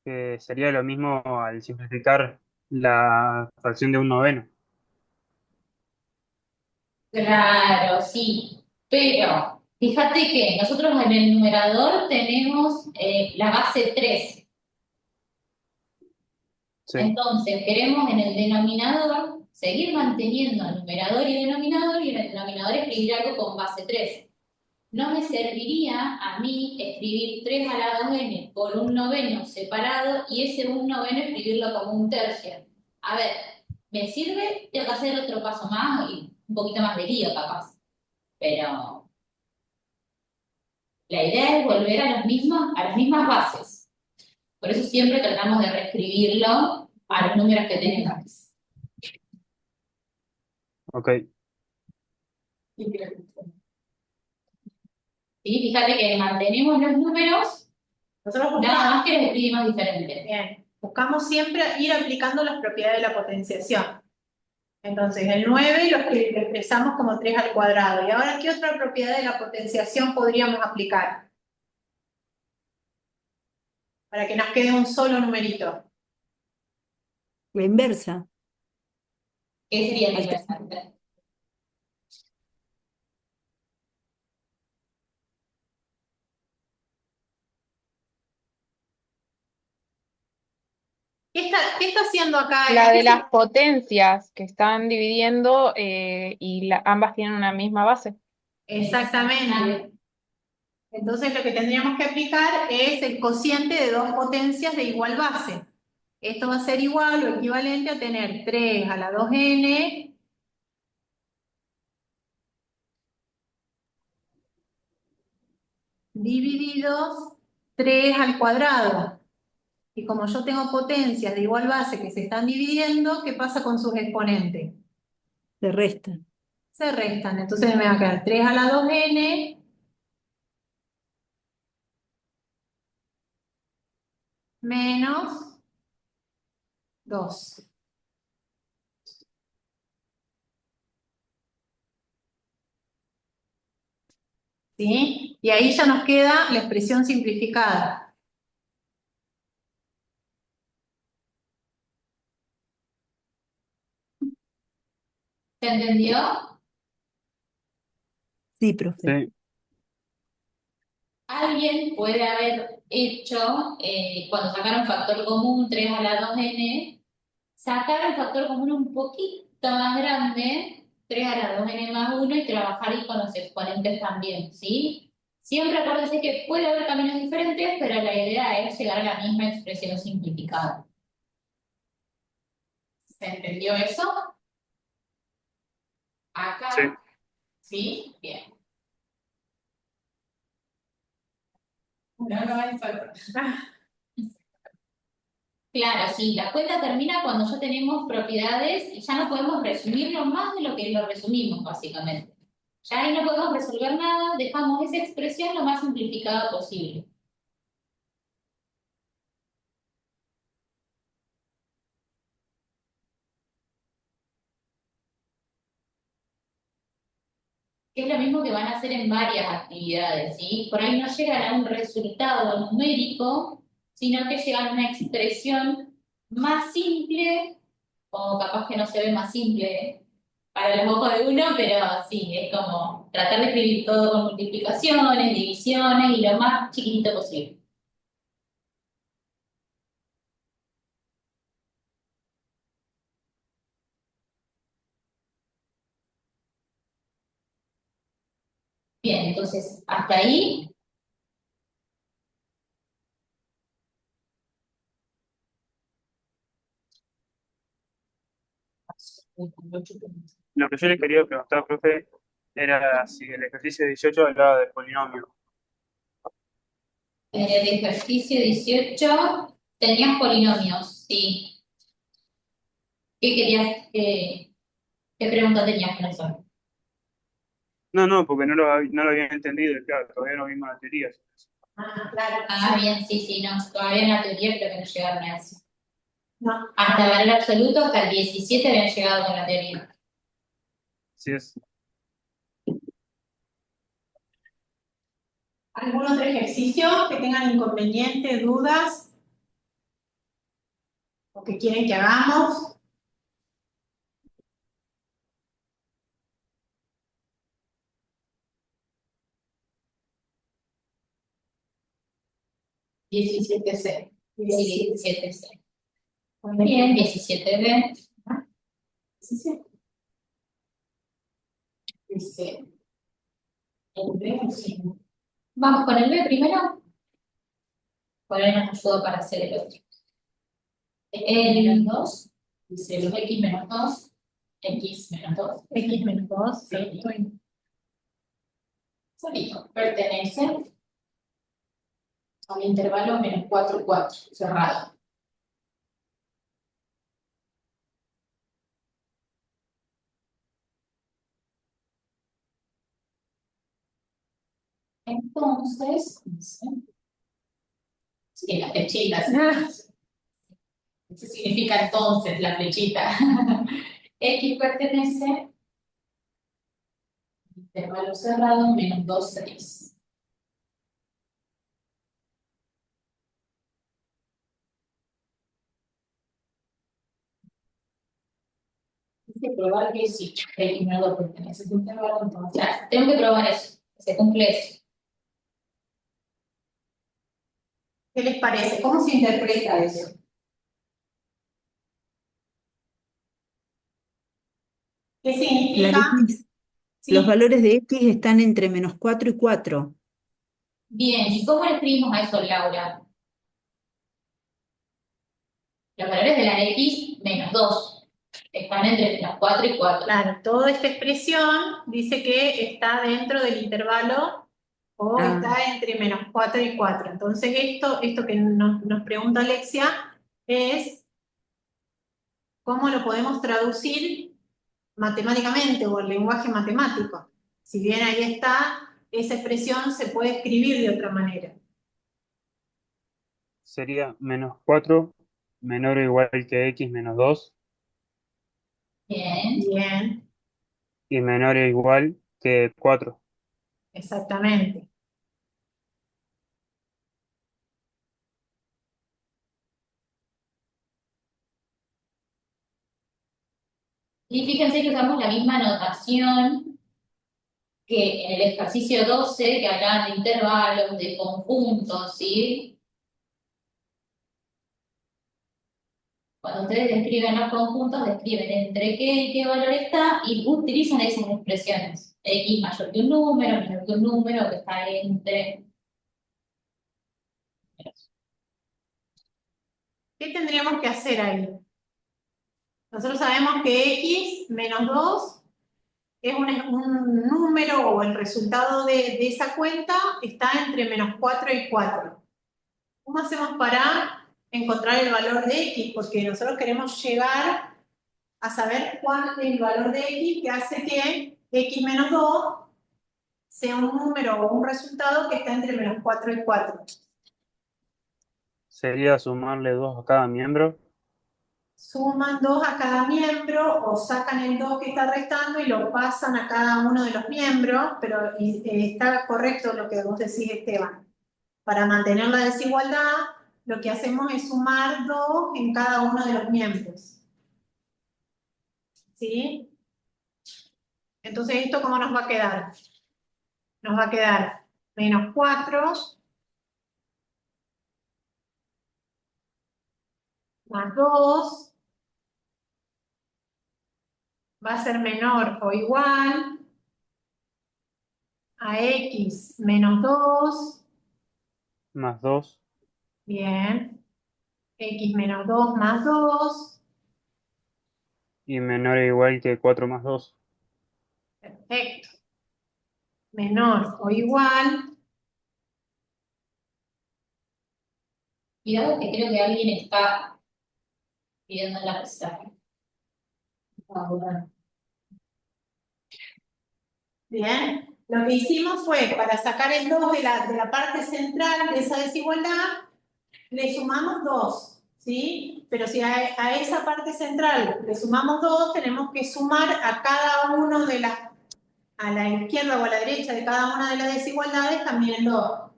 [SPEAKER 4] Que sería lo mismo al simplificar la fracción de un noveno.
[SPEAKER 2] Claro, sí, pero fíjate que nosotros en el numerador tenemos la base 3.
[SPEAKER 4] Sí.
[SPEAKER 2] Entonces queremos en el denominador seguir manteniendo numerador y denominador y en el denominador escribir algo con base 3. No me serviría a mí escribir 3 a la 2n por un noveno separado y ese un noveno escribirlo como un tercio. A ver, ¿me sirve? Tengo que hacer otro paso más y un poquito más de lío capaz. Pero la idea es volver a las mismas bases. Por eso siempre tratamos de reescribirlo a los números que tenemos.
[SPEAKER 4] Ok.
[SPEAKER 2] ¿Sí? Fíjate que mantenemos los números,
[SPEAKER 1] Nosotros
[SPEAKER 2] nada más que los escribimos diferente.
[SPEAKER 1] bien, buscamos siempre ir aplicando las propiedades de la potenciación. Entonces, el 9 lo expresamos como 3 al cuadrado. ¿Y ahora qué otra propiedad de la potenciación podríamos aplicar? Para que nos quede un solo numerito.
[SPEAKER 9] La inversa.
[SPEAKER 2] ¿Qué sería la
[SPEAKER 9] Al
[SPEAKER 2] inversa?
[SPEAKER 1] ¿Qué está haciendo acá?
[SPEAKER 3] La de las potencias que están dividiendo y ambas tienen una misma base.
[SPEAKER 1] Exactamente. Entonces lo que tendríamos que aplicar es el cociente de dos potencias de igual base. Esto va a ser igual o equivalente a tener 3 a la 2n divididos 3 al cuadrado. Y como yo tengo potencias de igual base que se están dividiendo, ¿qué pasa con sus exponentes?
[SPEAKER 9] Se resta.
[SPEAKER 1] Se restan. Entonces me va a quedar 3 a la 2n menos 2. ¿Sí? Y ahí ya nos queda la expresión simplificada.
[SPEAKER 2] ¿Se entendió?
[SPEAKER 9] Sí, profe.
[SPEAKER 4] Sí.
[SPEAKER 2] Alguien puede haber hecho, cuando sacaron factor común 3 a la 2n, sacar el factor común un poquito más grande, 3 a la 2n más 1, y trabajar ahí con los exponentes también, ¿sí? Siempre acuérdense que puede haber caminos diferentes, pero la idea es llegar a la misma expresión simplificada. ¿Se entendió eso? Acá,
[SPEAKER 4] Sí.
[SPEAKER 2] ¿sí? Bien. No es solo. Claro, sí, la cuenta termina cuando ya tenemos propiedades y ya no podemos resumirlo más de lo que lo resumimos, básicamente. Ya ahí no podemos resolver nada, dejamos esa expresión lo más simplificada posible. Que es lo mismo que van a hacer en varias actividades, ¿sí? Por ahí no llegan a un resultado numérico, sino que llegan a una expresión más simple, o capaz que no se ve más simple para los ojos de uno, pero sí, es como tratar de escribir todo con multiplicaciones, divisiones y lo más chiquitito posible. Bien, entonces, hasta ahí.
[SPEAKER 4] Lo que yo le quería preguntar, profe, era si el ejercicio 18 hablaba del polinomio.
[SPEAKER 2] En el ejercicio 18 tenías polinomios, sí. ¿Qué querías, qué pregunta tenías con eso?
[SPEAKER 4] No, porque no lo había entendido, y claro, todavía no vimos la teoría.
[SPEAKER 1] Claro.
[SPEAKER 2] Ah, bien, sí, sí, no. Todavía en la teoría creo que no llegaron a eso.
[SPEAKER 1] No.
[SPEAKER 2] Hasta el valor absoluto, hasta el 17 habían llegado con la teoría.
[SPEAKER 4] Sí es.
[SPEAKER 1] ¿Algún otro ejercicio que tengan inconvenientes, dudas? ¿O que quieren que hagamos?
[SPEAKER 2] Sí, 17C. Muy bien, 17B.
[SPEAKER 1] 17.
[SPEAKER 2] Dice, el B, sí. Vamos con el B primero. Por ahí nos ayuda para hacer el otro. El 2, dice los X menos 2, X menos 2.
[SPEAKER 1] X menos 2.
[SPEAKER 2] Sí. Solito. Pertenece al intervalo menos 4, 4, cerrado. Entonces, sí, las flechitas. Eso significa entonces la flechita. X pertenece al intervalo cerrado menos 2, 6. Hay que probar que sí, X menos 2 pertenece a ese intervalo, entonces ya, tengo que probar eso, que se cumple eso.
[SPEAKER 1] ¿Qué les parece? ¿Cómo se interpreta eso? ¿Qué significa?
[SPEAKER 9] Clarice, los
[SPEAKER 1] Sí,
[SPEAKER 9] valores de X están entre -4 y 4.
[SPEAKER 2] Bien, ¿y cómo le escribimos a eso, Laura? Los valores de la X menos 2 están entre menos 4 y 4.
[SPEAKER 1] claro, toda esta expresión dice que está dentro del intervalo o
[SPEAKER 9] Ah,
[SPEAKER 1] está entre -4 y 4. Entonces esto que nos pregunta Alexia es cómo lo podemos traducir matemáticamente o el lenguaje matemático. Si bien ahí está, esa expresión se puede escribir de otra manera.
[SPEAKER 4] Sería -4 menor o igual que X menos 2
[SPEAKER 2] Bien.
[SPEAKER 1] Bien,
[SPEAKER 4] y menor o igual que 4.
[SPEAKER 1] exactamente.
[SPEAKER 2] Y fíjense que usamos la misma notación que en el ejercicio 12, que hablaban de intervalos, de conjuntos, ¿sí? Cuando ustedes describen los conjuntos, describen entre qué y qué valor está y utilizan esas expresiones. X mayor que un número, menor que un número, que está entre...
[SPEAKER 1] ¿Qué tendríamos que hacer ahí? Nosotros sabemos que X menos 2 es un número o el resultado de esa cuenta está entre -4 y 4. ¿Cómo hacemos para encontrar el valor de X? Porque nosotros queremos llegar a saber cuál es el valor de X que hace que X menos 2 sea un número o un resultado que está entre -4 y 4.
[SPEAKER 4] Sería sumarle 2 a cada miembro.
[SPEAKER 1] Suman 2 a cada miembro o sacan el 2 que está restando y lo pasan a cada uno de los miembros, pero está correcto lo que vos decís, Esteban. Para mantener la desigualdad, lo que hacemos es sumar 2 en cada uno de los miembros. ¿Sí? Entonces, ¿esto cómo nos va a quedar? Nos va a quedar -4 más 2 va a ser menor o igual a X menos 2.
[SPEAKER 4] Más 2
[SPEAKER 1] Bien. X menos 2 más 2.
[SPEAKER 4] y menor o igual que 4 más 2.
[SPEAKER 1] Perfecto. Menor o igual.
[SPEAKER 2] Cuidado que creo que alguien está pidiendo la pizarra.
[SPEAKER 1] Bien. Lo que hicimos fue, para sacar el 2 de la parte central de esa desigualdad, le sumamos 2, ¿sí? Pero si a esa parte central le sumamos 2, tenemos que sumar a cada uno de las, a la izquierda o a la derecha de cada una de las desigualdades también el 2.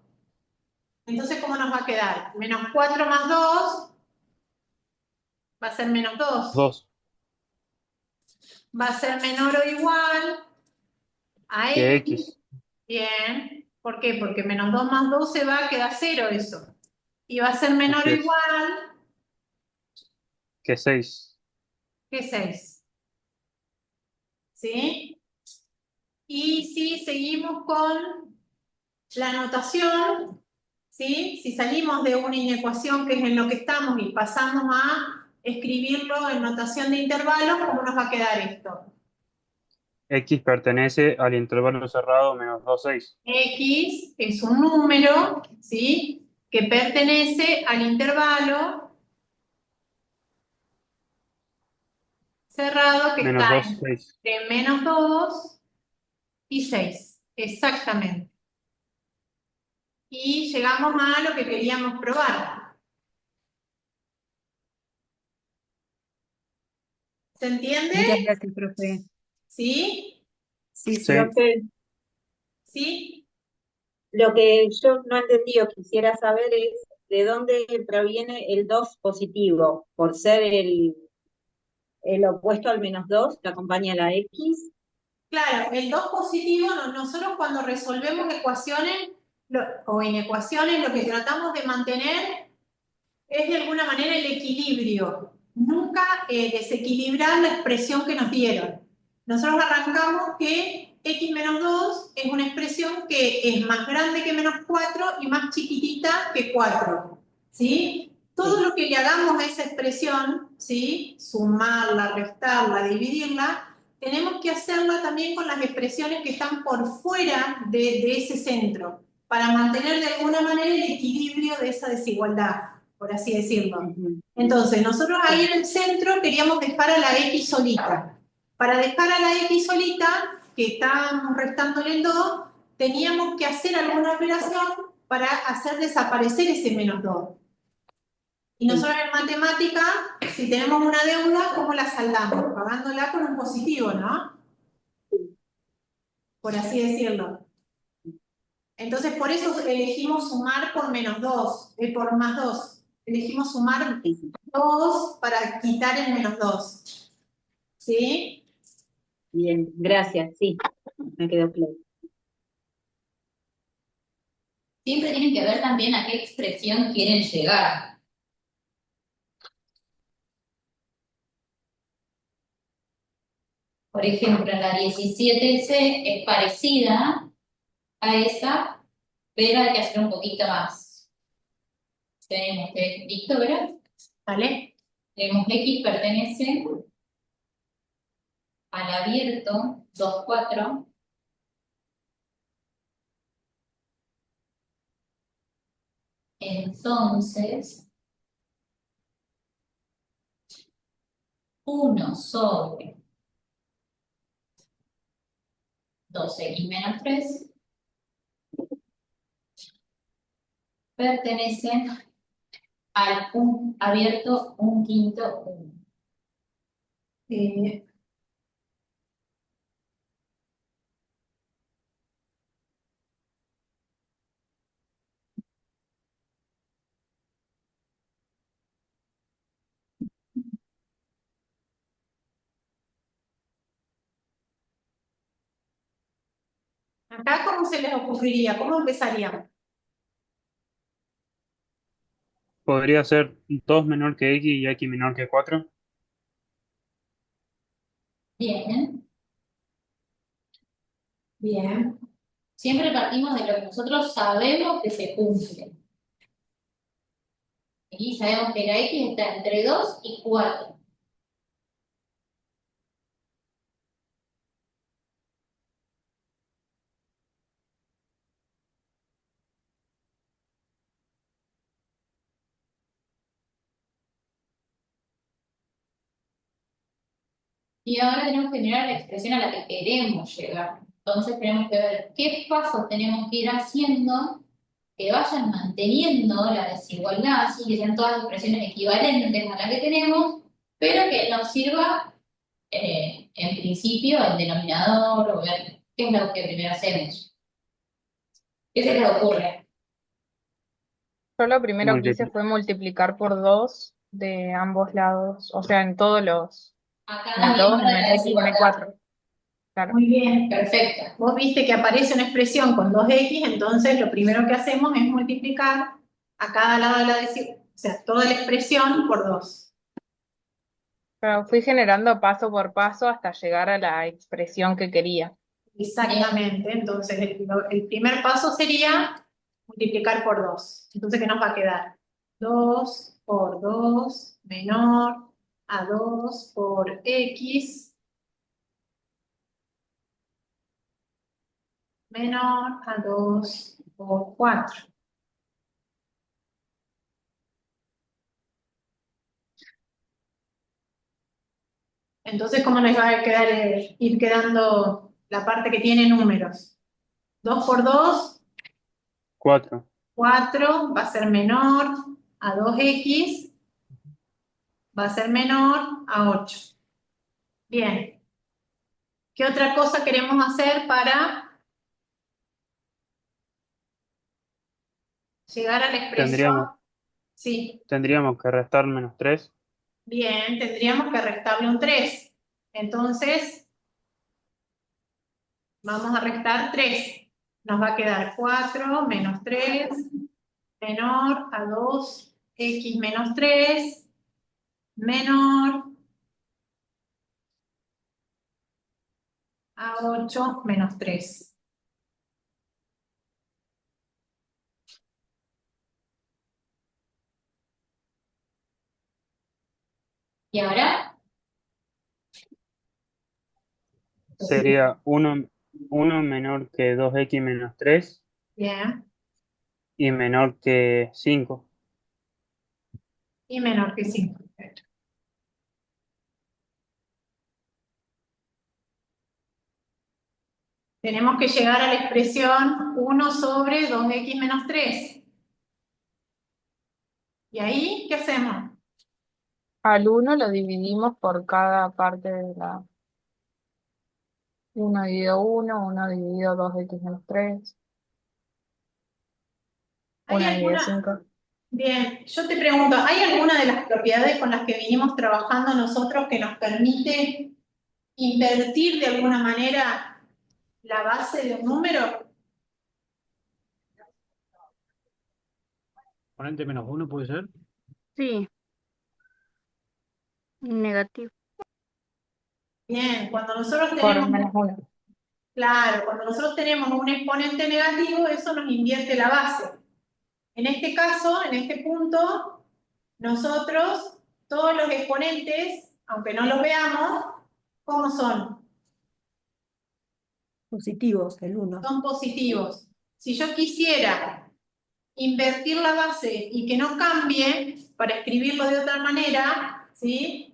[SPEAKER 1] Entonces, ¿cómo nos va a quedar? -4 más 2 va a ser -2.
[SPEAKER 4] 2
[SPEAKER 1] Va a ser menor o igual a
[SPEAKER 4] que
[SPEAKER 1] X.
[SPEAKER 4] X.
[SPEAKER 1] Bien. ¿Por qué? Porque -2 más 2 se va a quedar 0 eso. Y va a ser menor o
[SPEAKER 4] Así es.
[SPEAKER 1] igual
[SPEAKER 4] Que 6.
[SPEAKER 1] que 6. ¿Sí? Y si seguimos con la notación, ¿sí? Si salimos de una inecuación que es en lo que estamos y pasamos a escribirlo en notación de intervalos, ¿cómo nos va a quedar esto?
[SPEAKER 4] X pertenece al intervalo cerrado menos 2, 6.
[SPEAKER 1] X es un número, ¿sí? Que pertenece al intervalo cerrado que
[SPEAKER 4] Menos
[SPEAKER 1] está
[SPEAKER 4] 2, 6.
[SPEAKER 1] entre -2 y 6. Exactamente. Y llegamos a lo que queríamos probar. ¿Se entiende?
[SPEAKER 9] Muchas gracias, profe.
[SPEAKER 1] ¿Sí?
[SPEAKER 9] Sí,
[SPEAKER 4] Sí.
[SPEAKER 9] sí.
[SPEAKER 10] Profe,
[SPEAKER 1] ¿Sí?
[SPEAKER 10] lo que yo no entendí o quisiera saber es de dónde proviene el 2 positivo, por ser el opuesto al -2 que acompaña la X.
[SPEAKER 1] Claro, el 2 positivo, nosotros cuando resolvemos ecuaciones o inecuaciones, lo que tratamos de mantener es de alguna manera el equilibrio. Nunca desequilibrar la expresión que nos dieron. nosotros arrancamos que x menos 2 es una expresión que es más grande que menos 4 y más chiquitita que 4, ¿sí? Todo lo que le hagamos a esa expresión, ¿sí? Sumarla, restarla, dividirla, tenemos que hacerla también con las expresiones que están por fuera de ese centro, para mantener de alguna manera el equilibrio de esa desigualdad, por así decirlo. Entonces, nosotros ahí en el centro queríamos dejar a la x solita. Para dejar a la x solita, que estábamos restándole el 2, teníamos que hacer alguna operación para hacer desaparecer ese menos 2. Y nosotros en matemática, si tenemos una deuda, ¿cómo la saldamos? Pagándola con un positivo, ¿no? Por así decirlo. Entonces, por eso elegimos sumar por menos 2, por más 2. Elegimos sumar 2 para quitar el menos 2. ¿Sí?
[SPEAKER 10] Bien, gracias, sí, me quedó claro.
[SPEAKER 2] Siempre tienen que ver también a qué expresión quieren llegar. Por ejemplo, la 17C es parecida a esa, pero hay que hacer un poquito más. Tenemos que, ¿listo, verdad?
[SPEAKER 1] ¿Vale?
[SPEAKER 2] Tenemos X pertenece al abierto 2, 4. Entonces, 1 sobre 2x menos 3 pertenece al abierto 1/5, 1.
[SPEAKER 1] Acá, ¿cómo se les ocurriría? ¿Cómo empezaríamos?
[SPEAKER 4] Podría ser 2 menor que x y x menor que 4.
[SPEAKER 2] Bien.
[SPEAKER 1] Bien.
[SPEAKER 2] Siempre partimos de lo que nosotros sabemos que se cumple. Aquí sabemos que la X está entre 2 y 4. Y ahora tenemos que mirar la expresión a la que queremos llegar. Entonces tenemos que ver qué pasos tenemos que ir haciendo que vayan manteniendo la desigualdad, así que sean todas expresiones equivalentes a la que tenemos, pero que nos sirva en principio el denominador o ver qué es lo que primero hacemos. ¿Qué se les ocurre?
[SPEAKER 3] Yo lo primero que hice
[SPEAKER 4] Múltiple.
[SPEAKER 3] fue multiplicar por 2 de ambos lados, o sea, en todos los,
[SPEAKER 2] A
[SPEAKER 3] en
[SPEAKER 2] cada
[SPEAKER 3] el 2,
[SPEAKER 2] miembro
[SPEAKER 3] en
[SPEAKER 2] de la
[SPEAKER 3] el X, en el
[SPEAKER 2] desigualdad.
[SPEAKER 3] 4. Claro.
[SPEAKER 1] Muy bien.
[SPEAKER 2] Perfecto.
[SPEAKER 1] Vos viste que aparece una expresión con 2x, entonces lo primero que hacemos es multiplicar a cada lado de la desigualdad, o sea, toda la expresión por 2.
[SPEAKER 3] Pero fui generando paso por paso hasta llegar a la expresión que quería.
[SPEAKER 1] Exactamente. Entonces, el primer paso sería multiplicar por 2. Entonces, ¿qué nos va a quedar? 2 por 2 menor a 2 por x menor a 2 por 4. Entonces, ¿cómo les va a quedar, ir quedando la parte que tiene números? 2 por 2,
[SPEAKER 4] 4.
[SPEAKER 1] 4, va a ser menor a 2x, va a ser menor a 8. Bien. ¿Qué otra cosa queremos hacer para llegar a la expresión? Sí.
[SPEAKER 4] Tendríamos que restar menos 3.
[SPEAKER 1] Bien, tendríamos que restarle un 3. Entonces, vamos a restar 3. Nos va a quedar 4 menos 3 menor a 2x menos 3 menor A8 menos 3.
[SPEAKER 2] ¿Y ahora?
[SPEAKER 4] Sería uno menor que 2x menos 3
[SPEAKER 1] Bien.
[SPEAKER 4] y menor que 5.
[SPEAKER 1] Y menor que 5. Tenemos que llegar a la expresión 1 sobre 2x menos 3. ¿Y ahí qué hacemos?
[SPEAKER 3] Al 1 lo dividimos por cada parte de la 1 dividido 1, 1 dividido 2x menos 3,
[SPEAKER 1] ¿Hay
[SPEAKER 3] 1 dividido
[SPEAKER 1] alguna?
[SPEAKER 3] 5.
[SPEAKER 1] Bien, yo te pregunto, ¿hay alguna de las propiedades con las que vinimos trabajando nosotros que nos permite invertir de alguna manera la base de un número?
[SPEAKER 8] Exponente menos 1 puede ser.
[SPEAKER 5] Sí, negativo.
[SPEAKER 1] Bien, cuando nosotros
[SPEAKER 3] Por
[SPEAKER 1] tenemos,
[SPEAKER 3] menos 1.
[SPEAKER 1] claro, cuando nosotros tenemos un exponente negativo, eso nos invierte la base. En este caso, en este punto, nosotros, todos los exponentes, aunque no los veamos, ¿cómo son?
[SPEAKER 9] Positivos, el 1.
[SPEAKER 1] Son positivos. Si yo quisiera invertir la base y que no cambie, para escribirlo de otra manera, ¿sí?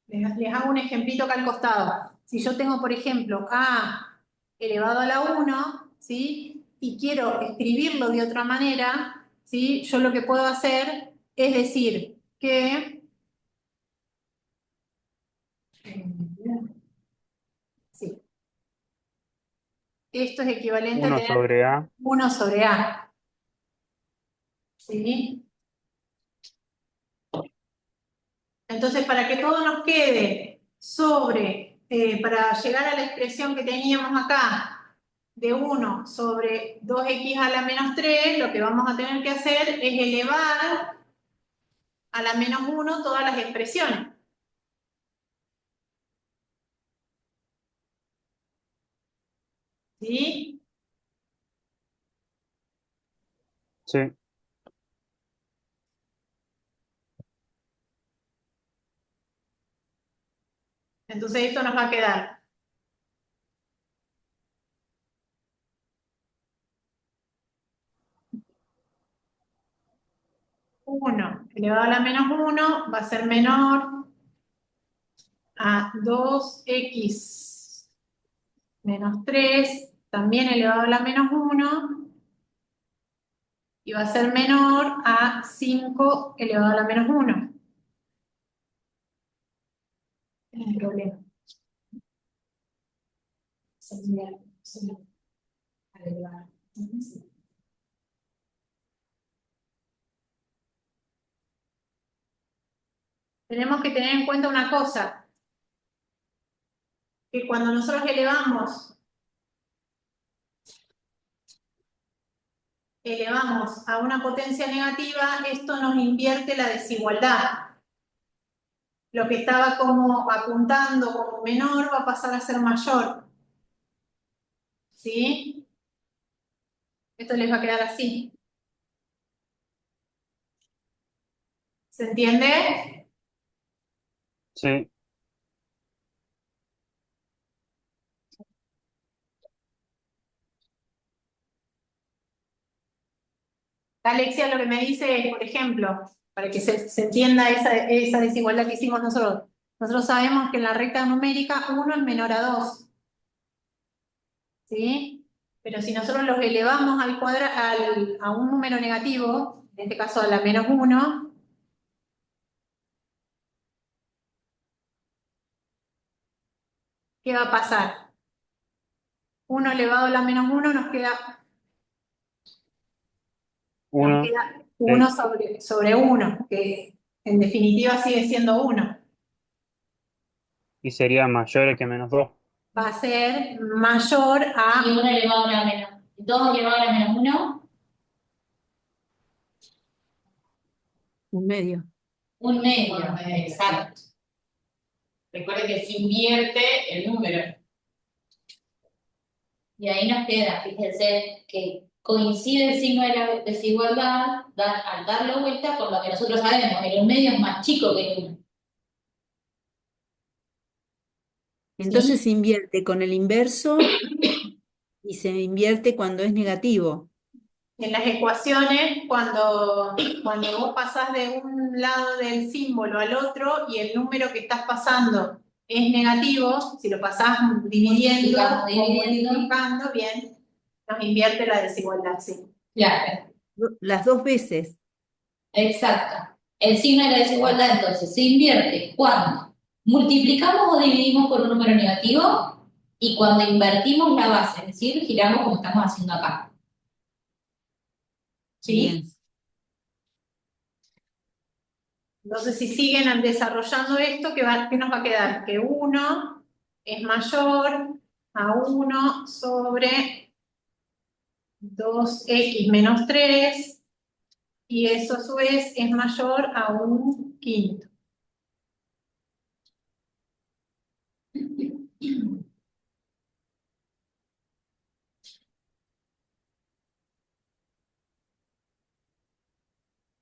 [SPEAKER 1] Les hago un ejemplito acá al costado. Si yo tengo, por ejemplo, a elevado a la 1, ¿sí? Y quiero escribirlo de otra manera, ¿sí? Yo lo que puedo hacer es decir que... Sí, esto es equivalente a
[SPEAKER 4] 1
[SPEAKER 1] tener
[SPEAKER 4] sobre A.
[SPEAKER 1] 1 sobre a. ¿Sí? Entonces, para que todo nos quede sobre, para llegar a la expresión que teníamos acá, de 1 sobre 2x a la menos 3, lo que vamos a tener que hacer es elevar a la menos 1 todas las expresiones. ¿Sí?
[SPEAKER 4] Sí.
[SPEAKER 1] Entonces esto nos va a quedar 1 elevado a la menos 1 va a ser menor a 2x menos 3, también elevado a la menos 1, y va a ser menor a 5 elevado a la menos 1. Es un problema. Tenemos que tener en cuenta una cosa, que cuando nosotros elevamos a una potencia negativa, esto nos invierte la desigualdad. Lo que estaba como apuntando como menor va a pasar a ser mayor. ¿Sí? Esto les va a quedar así. ¿Se entiende?
[SPEAKER 4] Sí.
[SPEAKER 1] Alexia lo que me dice es, por ejemplo, para que se entienda esa desigualdad que hicimos nosotros. Nosotros sabemos que en la recta numérica 1 es menor a 2. ¿Sí? Pero si nosotros los elevamos a un número negativo, en este caso a la menos 1, ¿qué va a pasar? 1 elevado a la menos 1 nos queda
[SPEAKER 4] 1.
[SPEAKER 1] 1 sobre 1, que en definitiva sigue siendo 1.
[SPEAKER 4] Y sería mayor que menos 2.
[SPEAKER 1] Va a ser mayor a...
[SPEAKER 2] Y 1 elevado a la menos. 2 elevado a la menos 1.
[SPEAKER 9] Un medio.
[SPEAKER 2] Un medio, exacto. Recuerde que se invierte el número. Y ahí nos queda, fíjense, que coincide el signo de la desigualdad al darlo vuelta con lo que nosotros sabemos, el medio es más chico que el 1.
[SPEAKER 9] Entonces se invierte con el inverso y se invierte cuando es negativo.
[SPEAKER 1] En las ecuaciones, cuando vos pasás de un lado del símbolo al otro y el número que estás pasando es negativo, si lo pasás dividiendo o multiplicando, bien, nos invierte la desigualdad, sí.
[SPEAKER 2] Claro,
[SPEAKER 9] Las dos veces.
[SPEAKER 2] exacto. El signo de la desigualdad entonces se invierte cuando multiplicamos o dividimos por un número negativo y cuando invertimos la base, es decir, giramos como estamos haciendo acá. ¿Sí?
[SPEAKER 9] Bien.
[SPEAKER 1] Entonces, si siguen desarrollando esto, ¿qué nos va a quedar? Que 1 es mayor a 1 sobre 2x menos 3, y eso a su vez es mayor a un quinto.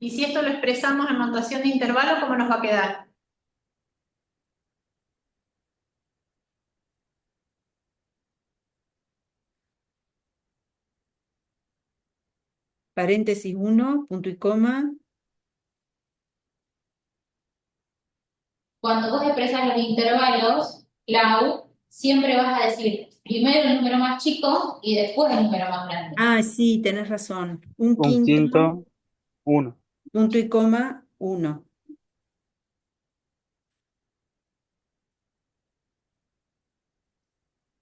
[SPEAKER 1] Y si esto lo expresamos en notación de intervalo, ¿cómo nos va a quedar?
[SPEAKER 9] Paréntesis 1, punto y coma.
[SPEAKER 2] Cuando vos expresas los intervalos, Clau, siempre vas a decir primero el número más chico y después el número más grande.
[SPEAKER 9] Ah, sí, tenés razón. Un
[SPEAKER 4] Un
[SPEAKER 9] quinto,
[SPEAKER 4] quinto, 1.
[SPEAKER 9] punto y coma, 1.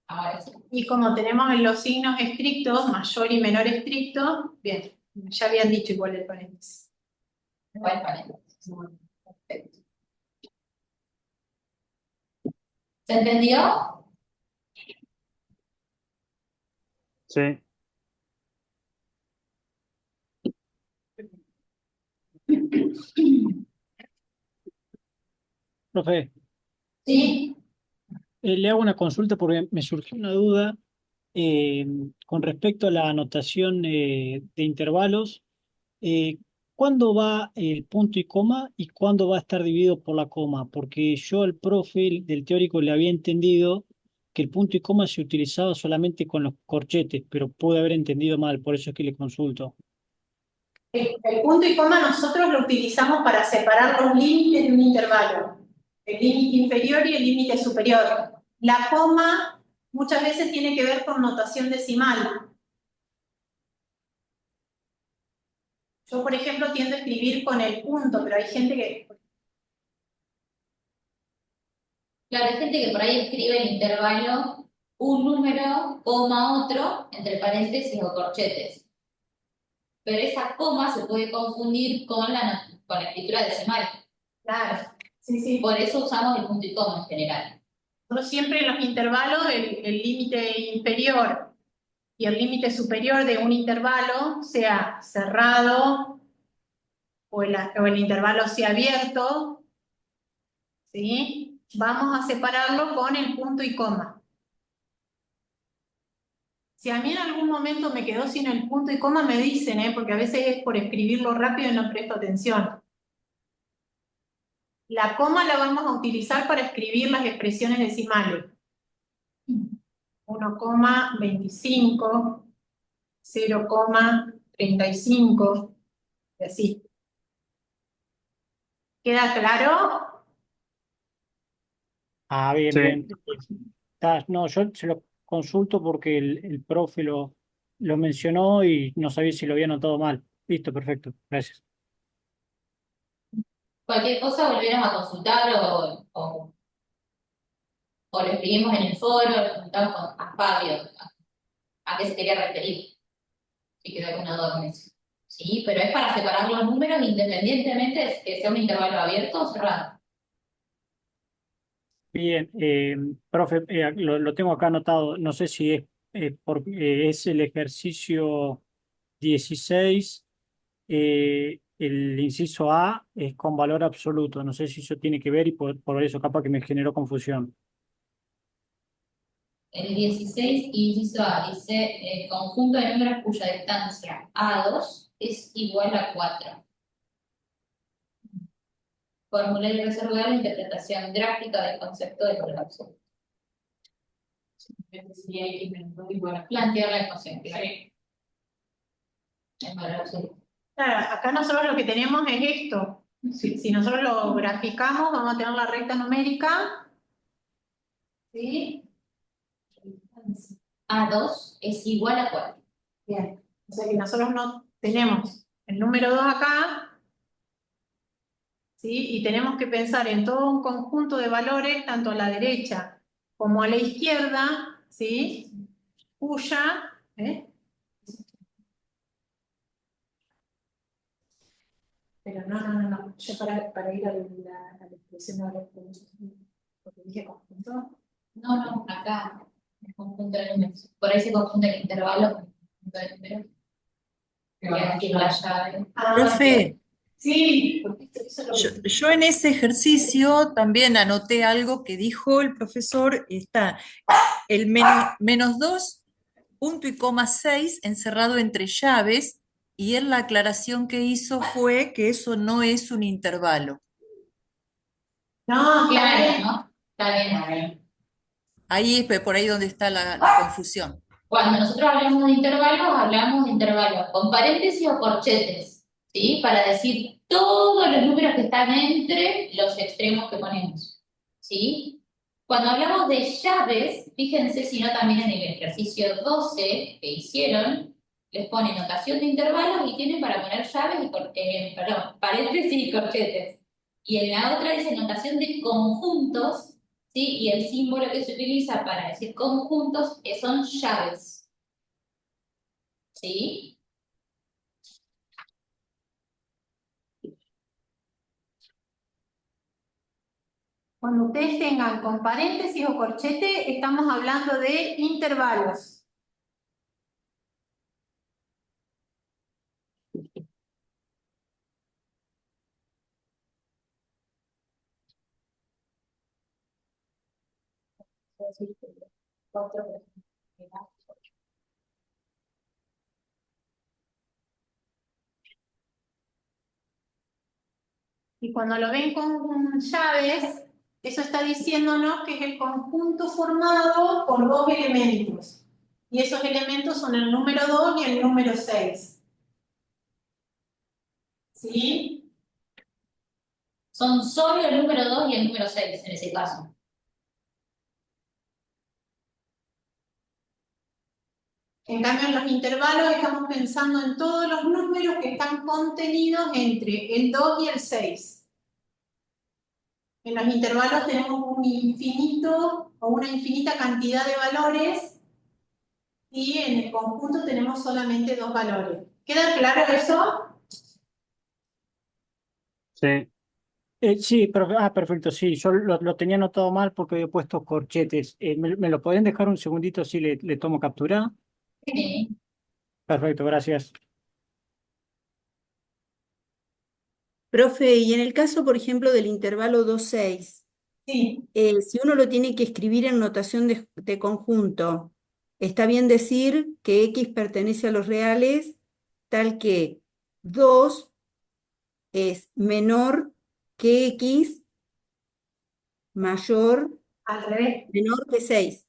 [SPEAKER 2] Ahora sí.
[SPEAKER 1] Y como tenemos en los signos estrictos, mayor y menor estricto, bien, ya habían dicho igual el paréntesis.
[SPEAKER 2] Igual paréntesis. Perfecto. ¿Se entendió?
[SPEAKER 4] Sí.
[SPEAKER 11] Profe,
[SPEAKER 2] Sí.
[SPEAKER 11] le hago una consulta porque me surgió una duda eh, con respecto a la anotación de intervalos. Eh, ¿Cuándo va el punto y coma y cuándo va a estar dividido por la coma? Porque yo al profe del teórico le había entendido que el punto y coma se utilizaba solamente con los corchetes, pero pude haber entendido mal, por eso es que le consulto.
[SPEAKER 1] El punto y coma nosotros lo utilizamos para separar los límites de un intervalo, el límite inferior y el límite superior. La coma muchas veces tiene que ver con notación decimal. Yo, por ejemplo, tiendo a escribir con el punto, pero hay gente que...
[SPEAKER 2] Claro, hay gente que por ahí escribe el intervalo un número, coma otro, entre paréntesis o corchetes. Pero esa coma se puede confundir con la escritura decimal.
[SPEAKER 1] Claro, sí, sí.
[SPEAKER 2] Por eso usamos el punto y coma en general.
[SPEAKER 1] Nosotros siempre en los intervalos, el límite inferior y el límite superior de un intervalo, sea cerrado o el intervalo sea abierto, ¿sí? Vamos a separarlo con el punto y coma. Si a mí en algún momento me quedó sin el punto y coma, me dicen, porque a veces es por escribirlo rápido y no presto atención. La coma la vamos a utilizar para escribir las expresiones decimales. 1,25, 0,35, y así. ¿Queda claro?
[SPEAKER 11] Ah, bien,
[SPEAKER 4] Sí.
[SPEAKER 11] bien. No, yo se lo consulto porque el profe lo mencionó y no sabía si lo había notado mal. Listo, perfecto. Gracias.
[SPEAKER 2] Cualquier cosa volvieron a consultar o lo escribimos en el foro, lo preguntamos a Fabio a qué se quería referir. Si quedó alguna duda con eso. Sí, pero es para separar los números independientemente de que sea un intervalo abierto o cerrado.
[SPEAKER 11] Bien, profe, lo tengo acá anotado. No sé si es el ejercicio 16, el inciso A es con valor absoluto. No sé si eso tiene que ver y por eso capaz que me generó confusión.
[SPEAKER 2] el 16, inciso A, dice el conjunto de números cuya distancia A2 es igual a 4. Formular y resolver la interpretación gráfica del concepto de valor absoluto.
[SPEAKER 1] Sería X menos 2 igual a
[SPEAKER 2] Plantear la ecuación, claro.
[SPEAKER 1] Sí.
[SPEAKER 2] El valor absoluto.
[SPEAKER 1] Claro, acá nosotros lo que tenemos es esto. Si nosotros lo graficamos, vamos a tener la recta numérica. ¿Sí?
[SPEAKER 2] A2 es igual a 4.
[SPEAKER 1] Bien. O sea que nosotros no tenemos el número 2 acá. ¿Sí? Y tenemos que pensar en todo un conjunto de valores, tanto a la derecha como a la izquierda, ¿sí? Cuya, pero no. Yo para ir a la expresión ahora, porque dije conjunto.
[SPEAKER 2] No, acá. El conjunto de números. Por ahí se confunde el intervalo con el conjunto de números. Que aquí la llave.
[SPEAKER 7] Profe,
[SPEAKER 1] Sí, porque eso es lo que...
[SPEAKER 7] yo en ese ejercicio también anoté algo que dijo el profesor, está el menos 2, punto y coma 6 encerrado entre llaves, y él la aclaración que hizo fue que eso no es un intervalo.
[SPEAKER 1] No,
[SPEAKER 2] Claro, ¿no? Está bien.
[SPEAKER 7] Ahí es por ahí donde está la confusión.
[SPEAKER 2] Cuando nosotros hablamos de intervalos con paréntesis o corchetes, ¿sí? Para decir todos los números que están entre los extremos que ponemos, ¿sí? Cuando hablamos de llaves, fíjense si no también en el ejercicio 12 que hicieron, les ponen notación de intervalos y tienen para poner llaves y paréntesis y corchetes. Y en la otra dice notación de conjuntos, ¿sí? Y el símbolo que se utiliza para decir conjuntos son llaves. ¿Sí?
[SPEAKER 1] Cuando ustedes tengan con paréntesis o corchete, estamos hablando de intervalos. Y cuando lo ven con llaves, eso está diciéndonos que es el conjunto formado por dos elementos. Y esos elementos son el número 2 y el número 6. ¿Sí?
[SPEAKER 2] Son solo el número 2 y el número 6 en ese caso.
[SPEAKER 1] En cambio, en los intervalos estamos pensando en todos los números que están contenidos entre el 2 y el 6. En los intervalos tenemos un infinito o una infinita cantidad de valores y en el conjunto tenemos solamente 2 valores. ¿Queda claro eso?
[SPEAKER 4] Sí.
[SPEAKER 11] Sí, perfecto, sí, yo lo tenía anotado mal porque había puesto corchetes. ¿Me lo pueden dejar un segundito si le tomo captura?
[SPEAKER 2] Sí.
[SPEAKER 11] Perfecto, gracias.
[SPEAKER 9] Profe, y en el caso, por ejemplo, del intervalo 2,6,
[SPEAKER 1] Sí.
[SPEAKER 9] Si uno lo tiene que escribir en notación de conjunto, está bien decir que X pertenece a los reales, tal que 2 es menor que X, mayor,
[SPEAKER 1] Al revés.
[SPEAKER 9] menor que 6.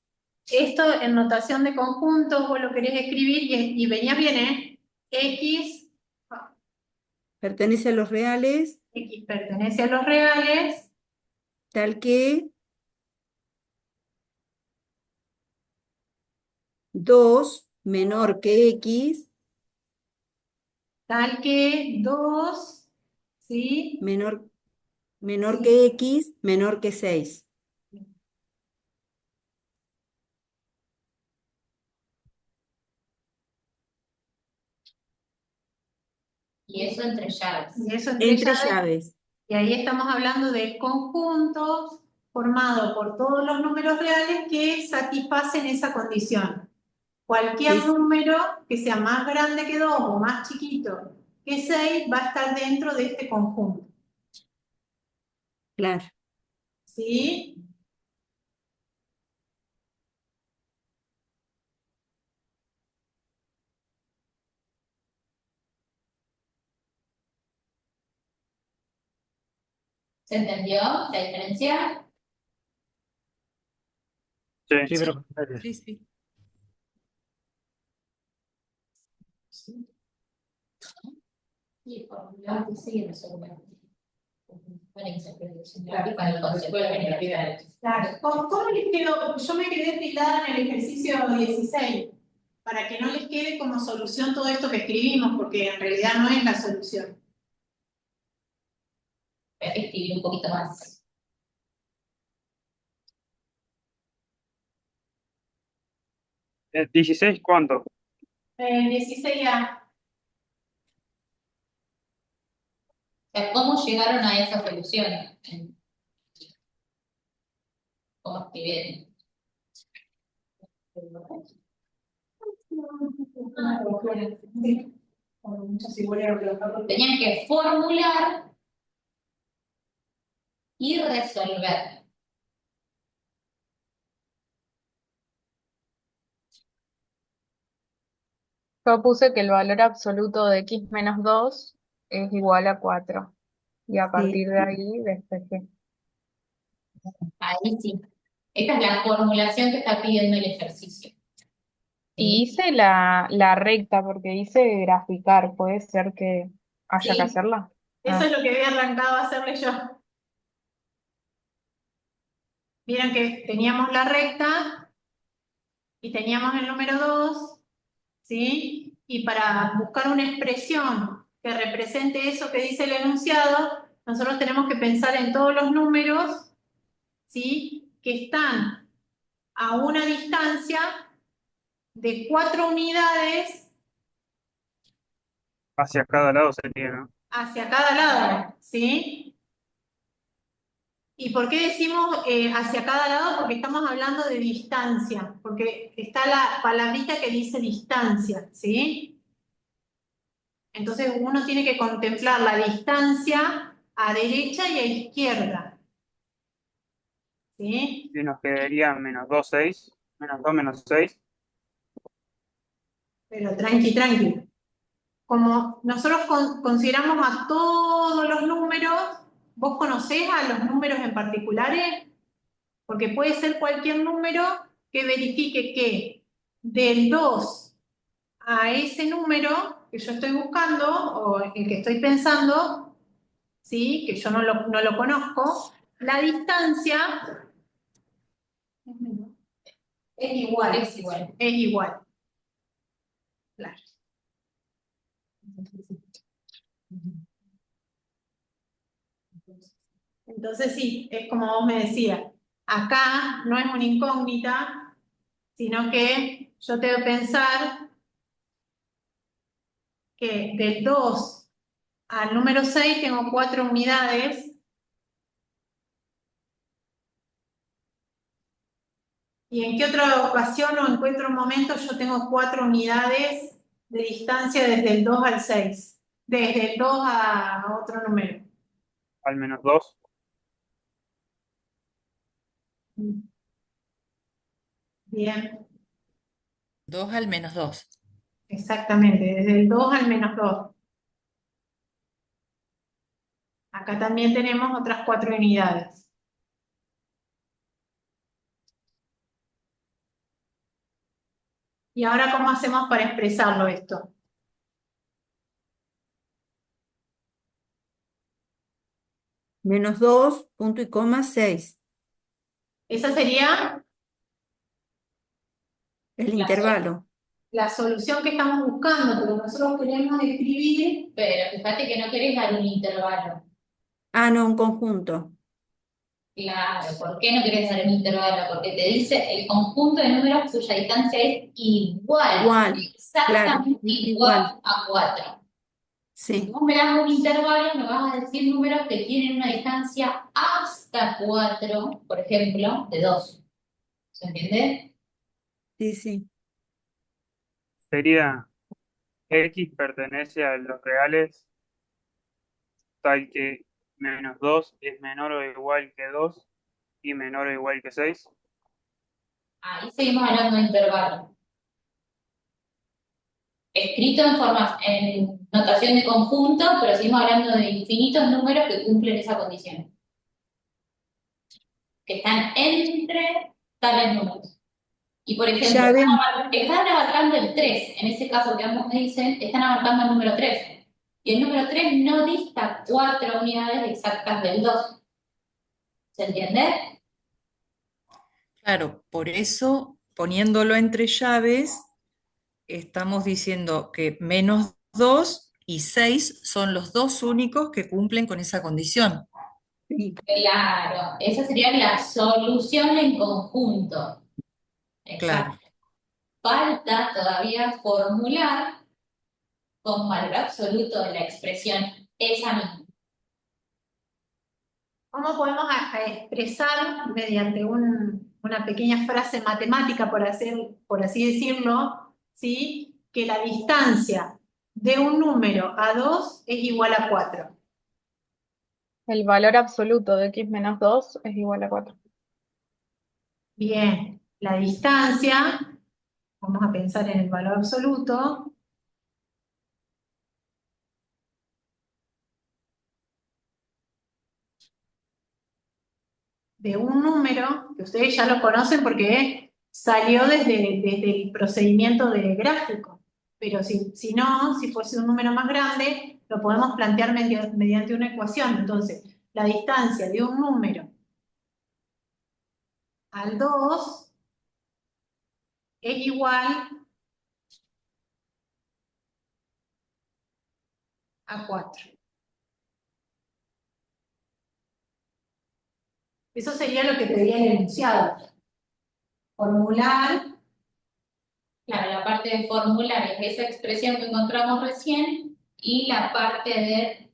[SPEAKER 1] Esto en notación de conjuntos vos lo querés escribir y venía bien, ¿eh? X
[SPEAKER 9] Pertenece a los reales,
[SPEAKER 1] pertenece a los reales,
[SPEAKER 9] tal que 2 menor que X,
[SPEAKER 1] tal que 2, ¿sí?
[SPEAKER 9] menor
[SPEAKER 1] Sí.
[SPEAKER 9] que X, menor que 6.
[SPEAKER 2] Y eso entre llaves.
[SPEAKER 1] Y eso entre
[SPEAKER 9] Entre
[SPEAKER 1] llaves.
[SPEAKER 9] llaves.
[SPEAKER 1] Y ahí estamos hablando de conjuntos formados por todos los números reales que satisfacen esa condición. Cualquier número que sea más grande que 2 o más chiquito que 6 va a estar dentro de este conjunto.
[SPEAKER 9] Claro.
[SPEAKER 1] ¿Sí?
[SPEAKER 2] ¿Se entendió la diferencia?
[SPEAKER 4] Sí.
[SPEAKER 8] Sí, pero
[SPEAKER 7] Sí, sí.
[SPEAKER 2] Sí, formulante, sí, resolver. Para interpretación gráfica del concepto de generalidad.
[SPEAKER 1] Claro. ¿Cómo les quedó? Yo me quedé pillada en el ejercicio 16, para que no les quede como solución todo esto que escribimos, porque en realidad no es la solución.
[SPEAKER 2] Voy a escribir un poquito más.
[SPEAKER 4] ¿16 cuánto?
[SPEAKER 1] 16A.
[SPEAKER 2] O sea, ¿cómo llegaron a esa solución? ¿Cómo escribieron? Tenían que formular y resolver.
[SPEAKER 3] Yo puse que el valor absoluto de x menos 2 es igual a 4. Y a
[SPEAKER 9] Sí.
[SPEAKER 3] partir de ahí despejé.
[SPEAKER 2] Ahí sí. Esta es la formulación que está pidiendo el ejercicio.
[SPEAKER 3] Y hice la recta porque hice graficar. ¿Puede ser que haya que
[SPEAKER 1] Sí,
[SPEAKER 3] hacerla?
[SPEAKER 1] eso
[SPEAKER 3] Ah,
[SPEAKER 1] es lo que había arrancado a hacerle yo. Vieron que teníamos la recta y teníamos el número 2, ¿sí? Y para buscar una expresión que represente eso que dice el enunciado, nosotros tenemos que pensar en todos los números, ¿sí? Que están a una distancia de 4 unidades
[SPEAKER 4] Hacia cada lado sería, ¿no?
[SPEAKER 1] hacia cada lado, ¿sí? ¿Y por qué decimos hacia cada lado? Porque estamos hablando de distancia, porque está la palabrita que dice distancia, ¿sí? Entonces uno tiene que contemplar la distancia a derecha y a izquierda, ¿sí?
[SPEAKER 4] Y nos quedaría menos 2, 6. Menos 2, menos 6.
[SPEAKER 1] Pero tranqui, tranqui. Como nosotros consideramos a todos los números, ¿vos conocés a los números en particulares? Porque puede ser cualquier número que verifique que del 2 a ese número que yo estoy buscando o el que estoy pensando, ¿sí? Que yo no lo conozco, la distancia es igual.
[SPEAKER 2] Es igual.
[SPEAKER 1] Es igual. Claro. Entonces sí, es como vos me decías, acá no es una incógnita, sino que yo tengo que pensar que del 2 al número 6 tengo 4 unidades. ¿Y en qué otra ocasión o encuentro un momento yo tengo 4 unidades de distancia desde el 2 al 6? Desde el 2 a otro número.
[SPEAKER 4] Al menos 2.
[SPEAKER 1] Bien,
[SPEAKER 7] 2 al menos 2.
[SPEAKER 1] exactamente, desde el 2 al menos 2. Acá también tenemos otras 4 unidades. ¿Y ahora cómo hacemos para expresarlo esto?
[SPEAKER 9] Menos 2, punto y coma, 6.
[SPEAKER 1] Esa sería
[SPEAKER 9] El
[SPEAKER 2] La,
[SPEAKER 9] intervalo.
[SPEAKER 1] la solución que estamos buscando, pero nosotros queremos escribir.
[SPEAKER 2] pero fíjate que no querés dar un intervalo.
[SPEAKER 9] Ah, no, un conjunto.
[SPEAKER 2] Claro, ¿por qué no querés dar un intervalo? Porque te dice el conjunto de números cuya distancia es igual,
[SPEAKER 9] Igual, claro,
[SPEAKER 2] exactamente igual a 4. Si
[SPEAKER 9] Sí,
[SPEAKER 2] vos me das un intervalo, me vas a decir números que tienen una distancia hasta 4, por ejemplo, de 2. ¿Se entiende?
[SPEAKER 9] sí, sí.
[SPEAKER 4] Sería X pertenece a los reales tal que menos 2 es menor o igual que 2 y menor o igual que 6.
[SPEAKER 2] Ahí seguimos hablando de intervalo. Escrito en notación de conjunto, pero seguimos hablando de infinitos números que cumplen esa condición. que están entre tales números. Y por ejemplo,
[SPEAKER 9] Llave,
[SPEAKER 2] están abarcando el 3, en ese caso que ambos me dicen, están abarcando el número 3. Y el número 3 no dista 4 unidades exactas del 2. ¿Se entiende?
[SPEAKER 7] Claro, por eso, poniéndolo entre llaves, estamos diciendo que -2 y 6 son los dos únicos que cumplen con esa condición.
[SPEAKER 9] sí,
[SPEAKER 2] Claro, esa sería la solución en conjunto.
[SPEAKER 7] Claro.
[SPEAKER 2] Exacto. Falta todavía formular con valor absoluto de la expresión esa misma.
[SPEAKER 1] ¿Cómo podemos expresar mediante una pequeña frase matemática, por así decirlo, ¿sí? Que la distancia de un número a 2 es igual a 4?
[SPEAKER 3] El valor absoluto de x menos 2 es igual a 4.
[SPEAKER 1] Bien, la distancia, vamos a pensar en el valor absoluto, de un número, que ustedes ya lo conocen porque salió desde el procedimiento de gráfico, pero si no, si fuese un número más grande, lo podemos plantear mediante una ecuación. Entonces, la distancia de un número al 2 es igual a 4. Eso sería lo que pedía el enunciado. Formular.
[SPEAKER 2] Claro, la parte de formular es esa expresión que encontramos recién y la parte de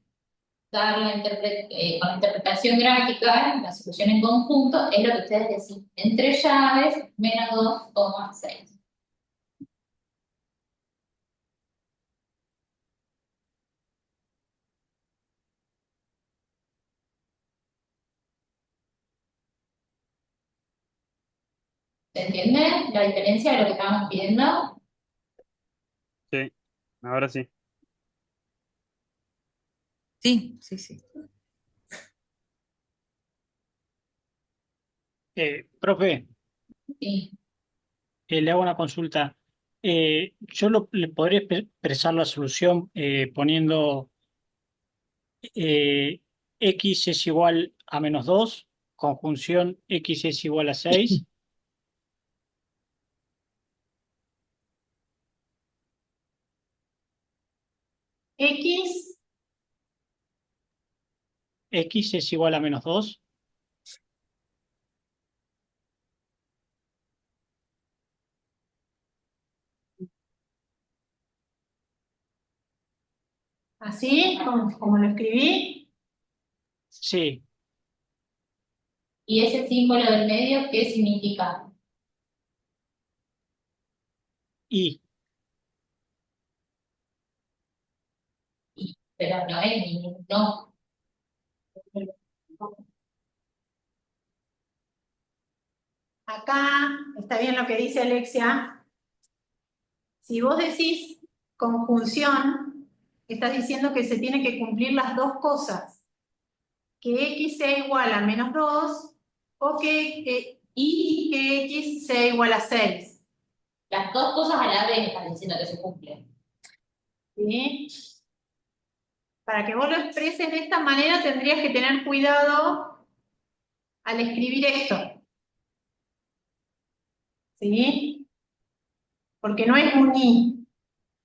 [SPEAKER 2] dar con la interpretación gráfica, la solución en conjunto, es lo que ustedes decían. Entre llaves, menos 2,6. ¿Se entiende la diferencia de lo que estábamos pidiendo?
[SPEAKER 4] Sí, ahora sí.
[SPEAKER 7] Sí, sí, sí.
[SPEAKER 11] Profe,
[SPEAKER 2] Sí.
[SPEAKER 11] le hago una consulta. Le podría expresar la solución poniendo x es igual a menos 2, conjunción x es igual a 6.
[SPEAKER 1] X,
[SPEAKER 11] X es igual a menos 2.
[SPEAKER 1] así como lo escribí,
[SPEAKER 11] Sí,
[SPEAKER 2] ¿Y ese símbolo del medio qué significa?
[SPEAKER 11] y
[SPEAKER 2] Pero no es no.
[SPEAKER 1] acá está bien lo que dice Alexia. Si vos decís conjunción, estás diciendo que se tienen que cumplir las dos cosas. Que x sea igual a menos 2 o y que x sea igual a 6.
[SPEAKER 2] Las dos cosas a la vez están diciendo que se cumplen.
[SPEAKER 1] ¿Sí? Para que vos lo expreses de esta manera tendrías que tener cuidado al escribir esto. ¿Sí? Porque no es un y.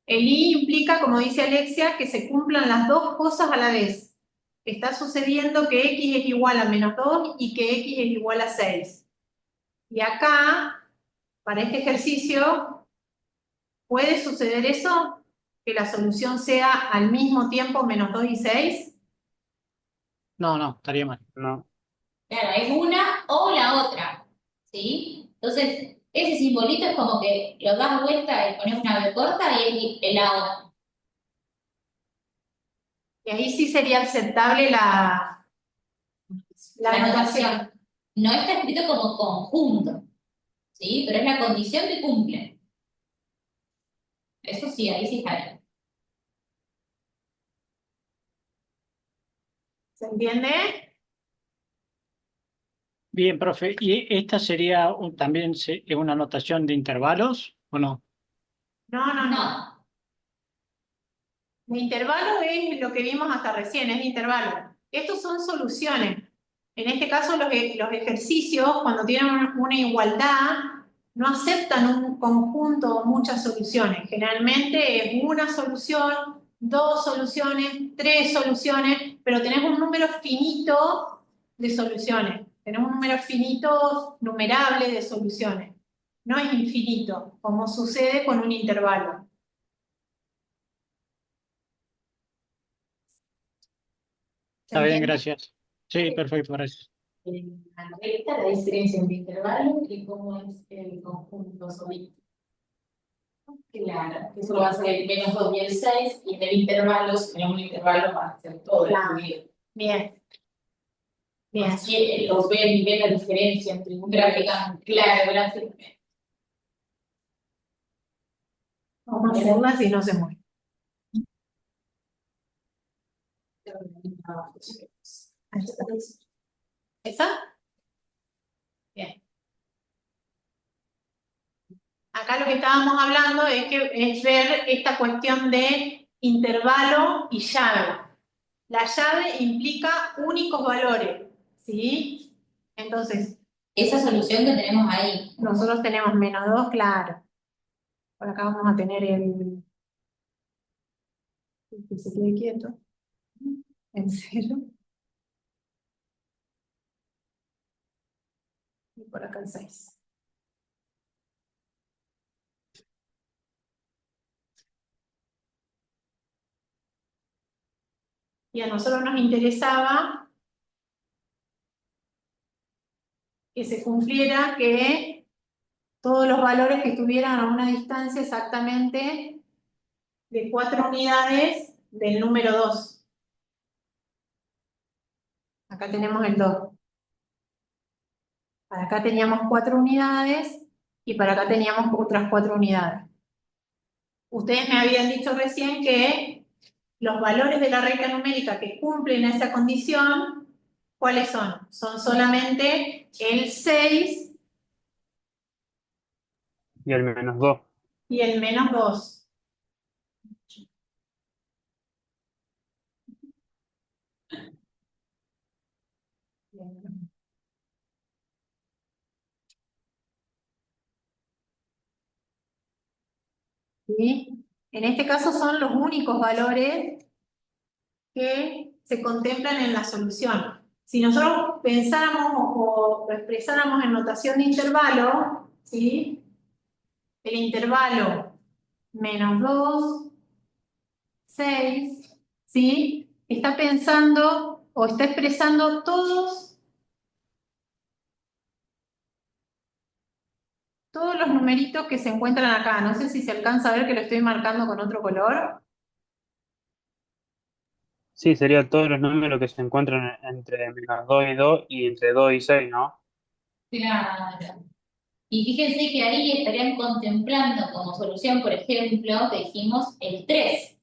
[SPEAKER 1] El y implica, como dice Alexia, que se cumplan las dos cosas a la vez. Está sucediendo que x es igual a menos 2 y que x es igual a 6. Y acá, para este ejercicio, ¿puede suceder eso? Que la solución sea al mismo tiempo menos 2 y 6.
[SPEAKER 11] no, estaría mal.
[SPEAKER 4] No.
[SPEAKER 2] Claro, es una o la otra. ¿Sí? Entonces, ese simbolito es como que lo das vuelta y pones una B corta y es la otra.
[SPEAKER 1] Y ahí sí sería aceptable la notación.
[SPEAKER 2] No está escrito como conjunto, ¿sí? Pero es la condición que cumple. Eso sí, ahí sí está bien.
[SPEAKER 1] ¿Se entiende?
[SPEAKER 11] Bien, profe. ¿Y esta sería también es una notación de intervalos o no?
[SPEAKER 1] No.
[SPEAKER 2] No,
[SPEAKER 1] De intervalo es lo que vimos hasta recién, es de intervalo. Estos son soluciones. En este caso, los ejercicios, cuando tienen una igualdad, no aceptan un conjunto o muchas soluciones. Generalmente es una solución, dos soluciones, tres soluciones, pero tenemos un número finito de soluciones. Tenemos un número finito, numerable de soluciones. No es infinito, como sucede con un intervalo. ¿Se
[SPEAKER 11] Está bien,
[SPEAKER 1] entiende?
[SPEAKER 11] gracias. Sí, perfecto, gracias.
[SPEAKER 12] La recta, la diferencia entre intervalo y cómo es el conjunto solito. Claro, que eso va a ser el -2 y el 6, y en el intervalo, si en un intervalo va a ser todo
[SPEAKER 1] Claro.
[SPEAKER 12] incluido.
[SPEAKER 1] Bien. Bien.
[SPEAKER 12] Así los ven y ven la diferencia entre un gráfico. Claro, gráficamente.
[SPEAKER 1] Vamos a hacerla si no se mueve. Ahí está. ¿Esa? Bien. Acá lo que estábamos hablando es ver esta cuestión de intervalo y llave. La llave implica únicos valores, ¿sí? Entonces,
[SPEAKER 2] esa solución que tenemos ahí.
[SPEAKER 1] nosotros tenemos -2, claro. Por acá vamos a tener el que se quede quieto. En 0. Y por acá el 6. Y a nosotros nos interesaba que se cumpliera que todos los valores que estuvieran a una distancia exactamente de 4 unidades del número 2. Acá tenemos el 2. Para acá teníamos 4 unidades y para acá teníamos otras 4 unidades. Ustedes me habían dicho recién que los valores de la recta numérica que cumplen esa condición, ¿cuáles son? Son solamente el 6
[SPEAKER 4] Y el -2.
[SPEAKER 1] y el -2. ¿Sí? En este caso son los únicos valores que se contemplan en la solución. Si nosotros pensáramos o lo expresáramos en notación de intervalo, ¿sí? El intervalo -2, 6, ¿sí? Está pensando o está expresando todos los numeritos que se encuentran acá. No sé si se alcanza a ver que lo estoy marcando con otro color.
[SPEAKER 4] Sí, serían todos los números que se encuentran entre -2 y 2 y entre 2 y 6, ¿no?
[SPEAKER 2] Claro. Y fíjense que ahí estarían contemplando como solución, por ejemplo, dijimos el 3.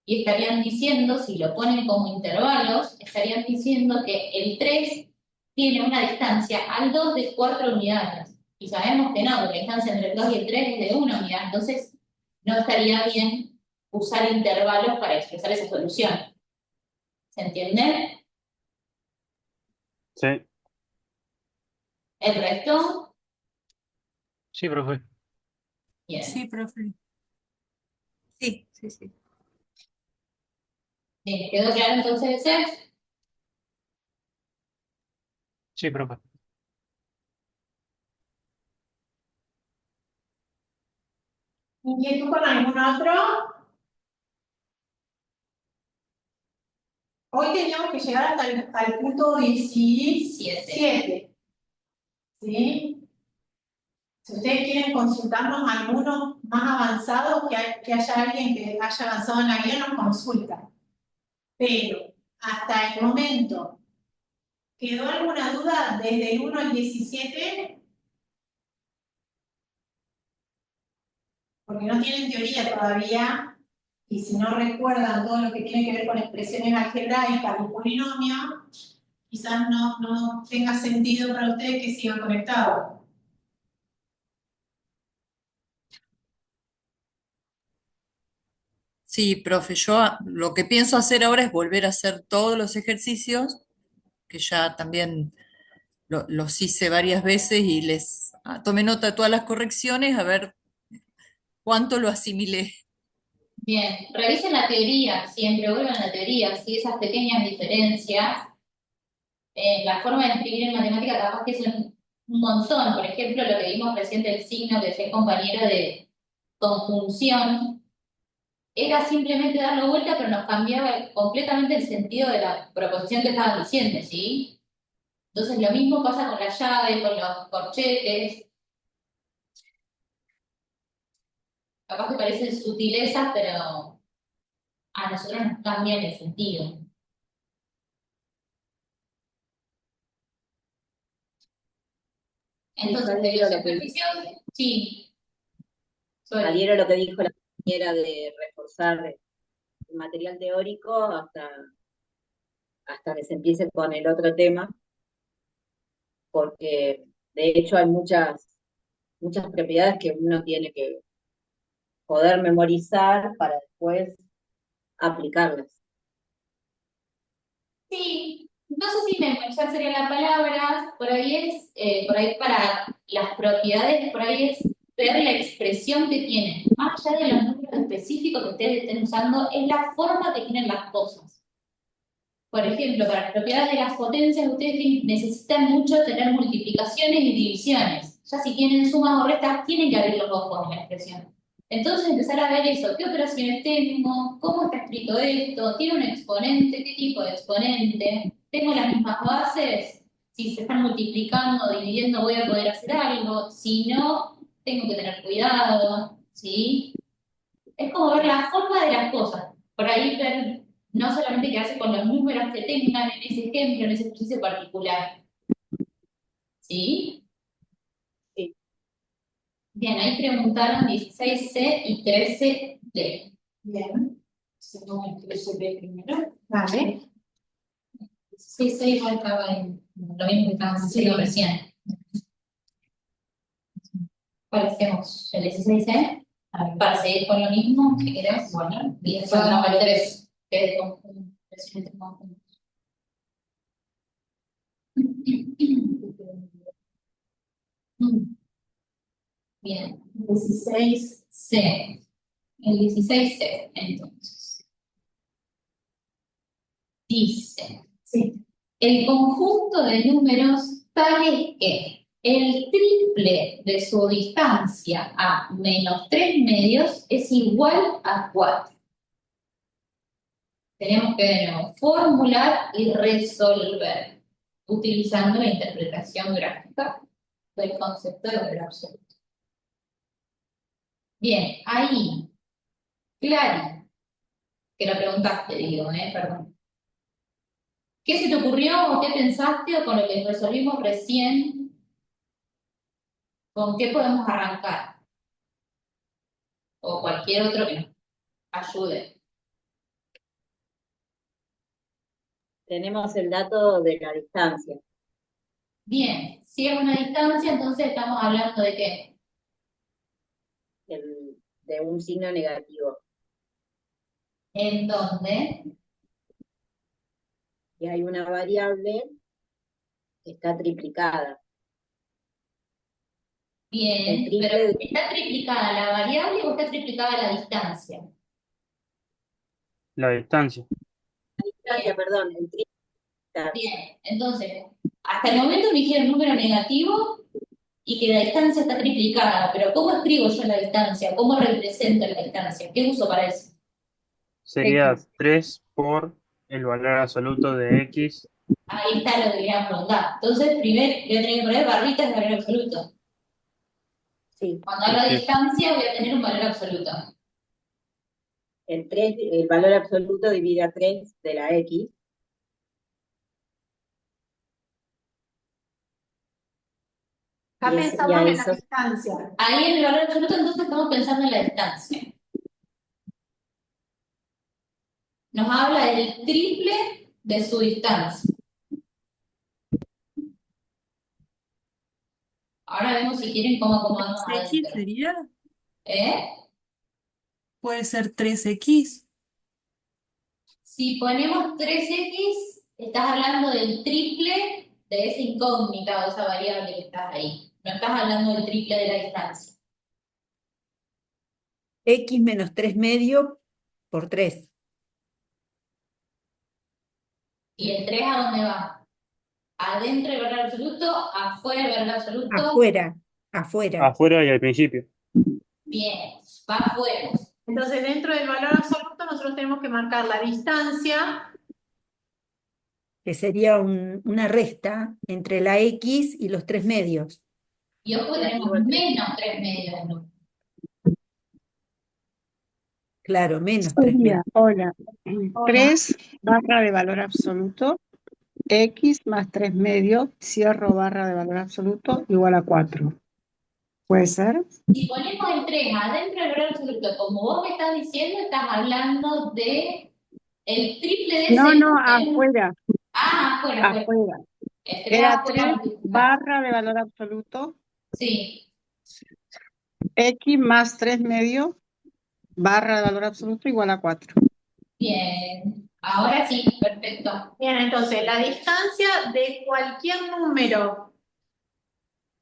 [SPEAKER 2] Y estarían diciendo, si lo ponen como intervalos, estarían diciendo que el 3 tiene una distancia al 2 de 4 unidades. Y sabemos que no, que la distancia entre el 2 y el 3 es de 1 unidad. Entonces, no estaría bien usar intervalos para expresar esa solución. ¿Se entiende?
[SPEAKER 4] Sí.
[SPEAKER 2] ¿El resto?
[SPEAKER 11] Sí, profe.
[SPEAKER 2] Bien.
[SPEAKER 7] Sí, profe. Sí, sí, sí.
[SPEAKER 2] Bien, ¿quedó claro entonces ese?
[SPEAKER 11] Sí, profe.
[SPEAKER 1] ¿Inquietud con algún otro? Hoy teníamos que llegar hasta el punto 17. ¿Sí? Si ustedes quieren consultarnos algunos más avanzados, que haya alguien que haya avanzado en la guía, nos consulta. Pero hasta el momento, ¿quedó alguna duda desde el 1 al 17? Porque no tienen teoría todavía, y si no recuerdan todo lo que tiene que ver con expresiones algebraicas y polinomios, quizás no tenga sentido para ustedes que sigan conectados.
[SPEAKER 7] Sí, profe, lo que pienso hacer ahora es volver a hacer todos los ejercicios, que ya también los hice varias veces y tomé nota de todas las correcciones, a ver cuánto lo asimilé.
[SPEAKER 2] Bien, revisen la teoría, siempre vuelvan a la teoría, si esas pequeñas diferencias, la forma de escribir en matemática capaz que son un montón. Por ejemplo, lo que vimos recién del signo que decía el compañero de conjunción, era simplemente darlo vuelta, pero nos cambiaba completamente el sentido de la proposición que estaban diciendo, ¿sí? Entonces lo mismo pasa con la llave, con los corchetes. Capaz que parecen sutilezas, pero a nosotros nos cambian el sentido. Entonces, de los ejercicios, sí.
[SPEAKER 10] Adhiero a lo que dijo la compañera de reforzar el material teórico hasta que se empiece con el otro tema, porque de hecho hay muchas propiedades que uno tiene que poder memorizar para después aplicarlas.
[SPEAKER 2] Sí, no sé si memorizar sería la palabra, por ahí para las propiedades, por ahí es ver la expresión que tienen. Más allá de los números específicos que ustedes estén usando, es la forma que tienen las cosas. Por ejemplo, para las propiedades de las potencias, ustedes necesitan mucho tener multiplicaciones y divisiones. Ya si tienen sumas o restas, tienen que abrir los ojos en la expresión. Entonces empezar a ver eso, qué operaciones tengo, cómo está escrito esto, tiene un exponente, qué tipo de exponente, tengo las mismas bases, si se están multiplicando o dividiendo voy a poder hacer algo, si no, tengo que tener cuidado, ¿sí? Es como ver la forma de las cosas, por ahí ver no solamente quedarse con los números que tengan en ese ejemplo, en ese ejercicio particular, ¿sí?
[SPEAKER 10] Sí.
[SPEAKER 2] Bien, ahí preguntaron 16C y 13D.
[SPEAKER 12] Bien. Seguimos el 13D primero.
[SPEAKER 1] Vale.
[SPEAKER 2] 16C igual estaba en lo mismo que estábamos diciendo recién. ¿Cuál hacemos? ¿El 16C? Para seguir con lo mismo que queremos. Bueno, y después vamos al 3, que es de conjunto, presión entre conjuntos. Bien, 16C. El 16C, entonces. Dice,
[SPEAKER 12] Sí.
[SPEAKER 2] el conjunto de números tales que el triple de su distancia a menos 3 medios es igual a 4. Tenemos que de nuevo formular y resolver utilizando la interpretación gráfica del concepto de valor absoluto. Bien, ahí, Clary, que lo preguntaste, digo, perdón. ¿Qué se te ocurrió o qué pensaste o con lo que resolvimos recién? ¿Con qué podemos arrancar? O cualquier otro que nos ayude.
[SPEAKER 10] Tenemos el dato de la distancia.
[SPEAKER 2] Bien, si es una distancia, entonces estamos hablando de qué?
[SPEAKER 10] De un signo negativo.
[SPEAKER 2] ¿En dónde?
[SPEAKER 10] Y hay una variable que está triplicada.
[SPEAKER 2] Bien, pero ¿está triplicada la variable o está triplicada la distancia?
[SPEAKER 4] La distancia.
[SPEAKER 10] La distancia, perdón, el triple.
[SPEAKER 2] Bien, entonces, hasta el momento me dijeron número negativo y que la distancia está triplicada, pero ¿cómo escribo yo la distancia? ¿Cómo represento la distancia? ¿Qué uso para eso?
[SPEAKER 4] Sería 3 por el valor absoluto de X.
[SPEAKER 2] Ahí está lo que queríamos preguntar. Entonces, primero voy a tener que poner barritas de valor absoluto.
[SPEAKER 10] Sí.
[SPEAKER 2] Cuando hablo de distancia voy a tener un valor absoluto.
[SPEAKER 10] El valor absoluto divide a 3 de la X.
[SPEAKER 1] Acá pensamos en la distancia.
[SPEAKER 2] Ahí en el valor absoluto entonces estamos pensando en la distancia. Nos habla del triple de su distancia. Ahora vemos si quieren cómo acomodamos
[SPEAKER 7] ¿X
[SPEAKER 2] adentro.
[SPEAKER 7] sería?
[SPEAKER 2] ¿Eh?
[SPEAKER 7] Puede ser 3X.
[SPEAKER 2] Si ponemos 3x, estás hablando del triple de esa incógnita o esa variable que está ahí. No estás hablando del triple de la distancia.
[SPEAKER 9] X menos 3 medio por 3.
[SPEAKER 2] ¿Y el 3 a dónde va? ¿Adentro del valor absoluto? ¿Afuera del valor absoluto?
[SPEAKER 9] Afuera, afuera.
[SPEAKER 4] Afuera y al principio.
[SPEAKER 2] Bien, va afuera.
[SPEAKER 1] Entonces, dentro del valor absoluto, nosotros tenemos que marcar la distancia.
[SPEAKER 9] Que sería una resta entre la X y los 3 medios.
[SPEAKER 2] Y ojo, tenemos menos 3 medios, ¿no?
[SPEAKER 9] Claro, menos 3
[SPEAKER 13] Sería,
[SPEAKER 9] medios.
[SPEAKER 13] hola,
[SPEAKER 1] Hola.
[SPEAKER 13] 3 barra de valor absoluto, X más 3 medios, cierro barra de valor absoluto, igual a 4. ¿Puede ser?
[SPEAKER 2] Si ponemos el 3 adentro del valor absoluto, como vos me estás diciendo, estás hablando de el triple de
[SPEAKER 13] No,
[SPEAKER 2] ese
[SPEAKER 13] no,
[SPEAKER 2] número.
[SPEAKER 13] afuera,
[SPEAKER 2] Ah, afuera.
[SPEAKER 13] afuera.
[SPEAKER 2] El 3
[SPEAKER 13] Era
[SPEAKER 2] afuera.
[SPEAKER 13] 3 barra de valor absoluto,
[SPEAKER 2] Sí.
[SPEAKER 13] X más 3 medios, barra de valor absoluto, igual a 4.
[SPEAKER 2] Bien. Ahora sí, perfecto.
[SPEAKER 1] Bien, entonces, la distancia de cualquier número.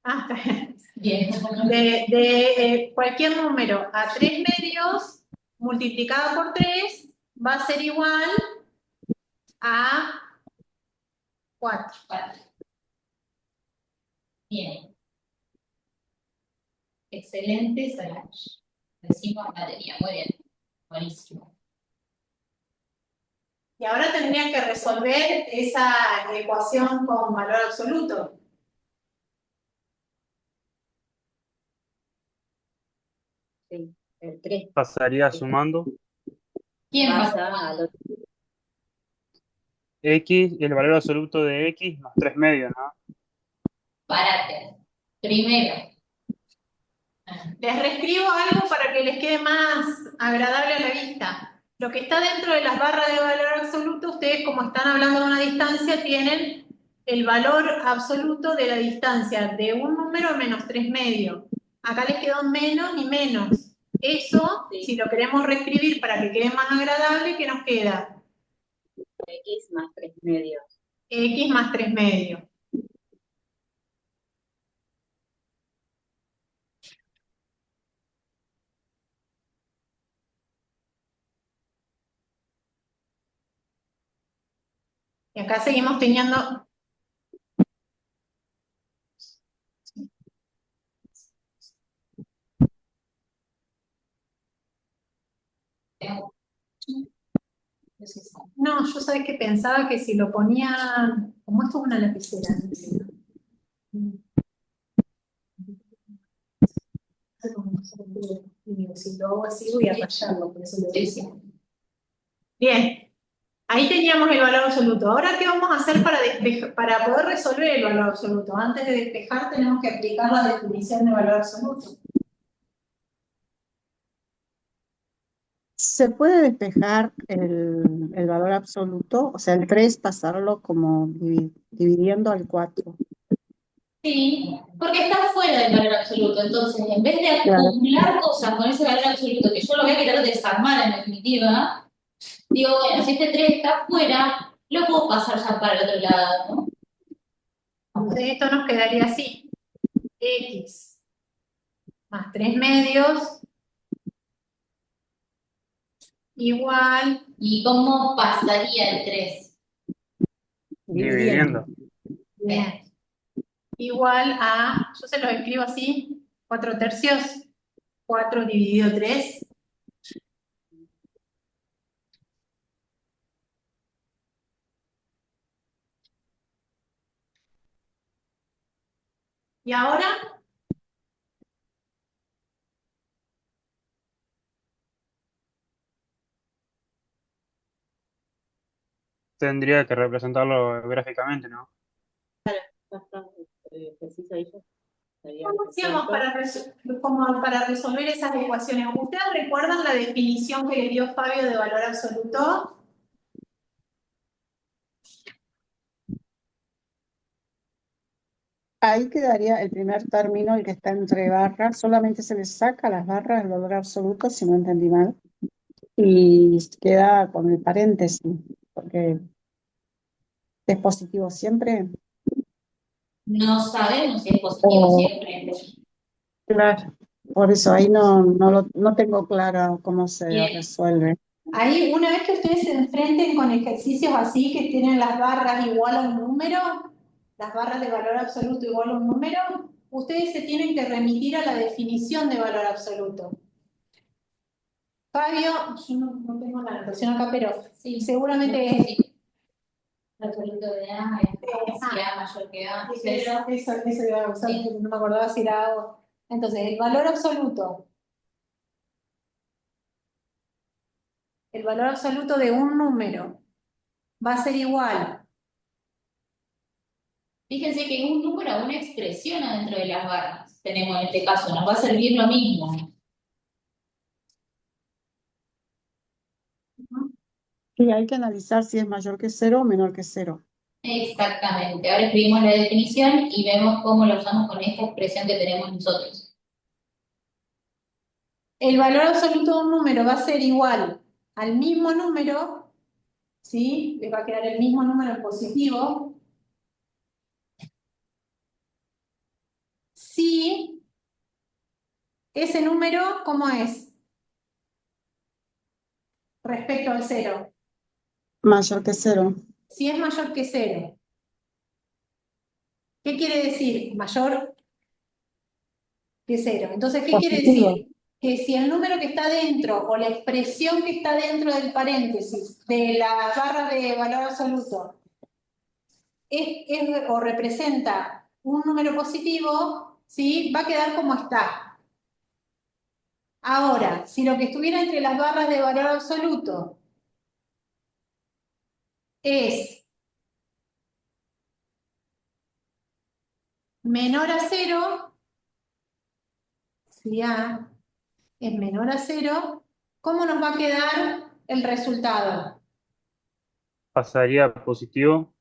[SPEAKER 1] Ah, está bien.
[SPEAKER 2] Bien.
[SPEAKER 1] De cualquier número a 3 medios multiplicado por 3 va a ser igual a 4.
[SPEAKER 2] Bien. Excelente, Solange. Decimos batería. Muy bien. Buenísimo.
[SPEAKER 1] Y ahora tendrían que resolver esa ecuación con valor absoluto.
[SPEAKER 10] Sí, el 3
[SPEAKER 4] Pasaría sumando
[SPEAKER 2] ¿Quién pasa?
[SPEAKER 10] pasa al otro.
[SPEAKER 4] X, el valor absoluto de X más 3 medios, ¿no?
[SPEAKER 2] Párate. Primero.
[SPEAKER 1] Les reescribo algo para que les quede más agradable a la vista. Lo que está dentro de las barras de valor absoluto, ustedes como están hablando de una distancia, tienen el valor absoluto de la distancia de un número menos 3 medios. Acá les quedó menos y menos. Eso,
[SPEAKER 10] Sí.
[SPEAKER 1] si lo queremos reescribir para que quede más agradable, ¿qué nos queda?
[SPEAKER 10] X más 3 medios.
[SPEAKER 1] X más 3 medios. Y acá seguimos teniendo... No, yo sabés que pensaba que si lo ponía... Como esto es una lapicera. Si lo hago así voy a rayarlo, por eso lo decía. Bien, ahí teníamos el valor absoluto. Ahora, ¿qué vamos a hacer para poder resolver el valor absoluto? Antes de despejar tenemos que aplicar la definición de valor absoluto.
[SPEAKER 13] ¿Se puede despejar el valor absoluto? O sea, el 3 pasarlo como dividiendo al 4.
[SPEAKER 2] Sí, porque está fuera del valor absoluto. Entonces, en vez de
[SPEAKER 13] Claro.
[SPEAKER 2] acumular cosas con ese valor absoluto, que yo lo voy a querer desarmar en definitiva, digo, bueno, si este 3 está fuera, lo puedo pasar ya para el otro lado, ¿no?
[SPEAKER 1] Entonces, esto nos quedaría así. X más 3 medios igual...
[SPEAKER 2] ¿Y cómo pasaría el 3?
[SPEAKER 4] Dividiendo.
[SPEAKER 1] Bien. Igual a, yo se los escribo así, 4 tercios, 4 dividido 3. Y ahora,
[SPEAKER 4] Tendría que representarlo gráficamente, ¿no?
[SPEAKER 10] Preciso ahí yo. Sería
[SPEAKER 1] ¿cómo hacíamos
[SPEAKER 10] perfecto.
[SPEAKER 1] para resolver esas ecuaciones? ¿Ustedes recuerdan la definición que le dio Fabio de valor absoluto?
[SPEAKER 13] Ahí quedaría el primer término, el que está entre barras, solamente se le saca las barras del valor absoluto, si no entendí mal, y queda con el paréntesis, porque es positivo siempre.
[SPEAKER 2] No sabemos si es positivo
[SPEAKER 13] O,
[SPEAKER 2] siempre.
[SPEAKER 13] claro, por eso ahí no tengo claro cómo se
[SPEAKER 2] Bien.
[SPEAKER 13] resuelve.
[SPEAKER 1] Ahí, una vez que ustedes se enfrenten con ejercicios así, que tienen las barras igual a un número, las barras de valor absoluto igual a un número, ustedes se tienen que remitir a la definición de valor absoluto. Fabio, yo no tengo la anotación acá, pero
[SPEAKER 2] Sí,
[SPEAKER 1] seguramente es...
[SPEAKER 2] sí. El absoluto de A es si A mayor que A.
[SPEAKER 1] Eso iba a usar, porque no me acordaba si era algo. Entonces, el valor absoluto de un número va a ser igual.
[SPEAKER 2] Fíjense que un número, una expresión adentro de las barras, tenemos en este caso, nos va a servir lo mismo.
[SPEAKER 13] Y hay que analizar si es mayor que cero o menor que cero.
[SPEAKER 2] Exactamente. Ahora escribimos la definición y vemos cómo la usamos con esta expresión que tenemos nosotros.
[SPEAKER 1] El valor absoluto de un número va a ser igual al mismo número, ¿sí? Le va a quedar el mismo número positivo. Si ese número, ¿cómo es? Respecto al cero.
[SPEAKER 13] Mayor que cero.
[SPEAKER 1] Si es mayor que cero. ¿Qué quiere decir? Mayor que cero. Entonces, ¿qué quiere
[SPEAKER 13] Positivo.
[SPEAKER 1] decir? Que si el número que está dentro o la expresión que está dentro del paréntesis de la barra de valor absoluto o representa un número positivo, ¿sí? Va a quedar como está. Ahora, si lo que estuviera entre las barras de valor absoluto es menor a cero, si A es menor a cero, ¿cómo nos va a quedar el resultado?
[SPEAKER 4] Pasaría a positivo.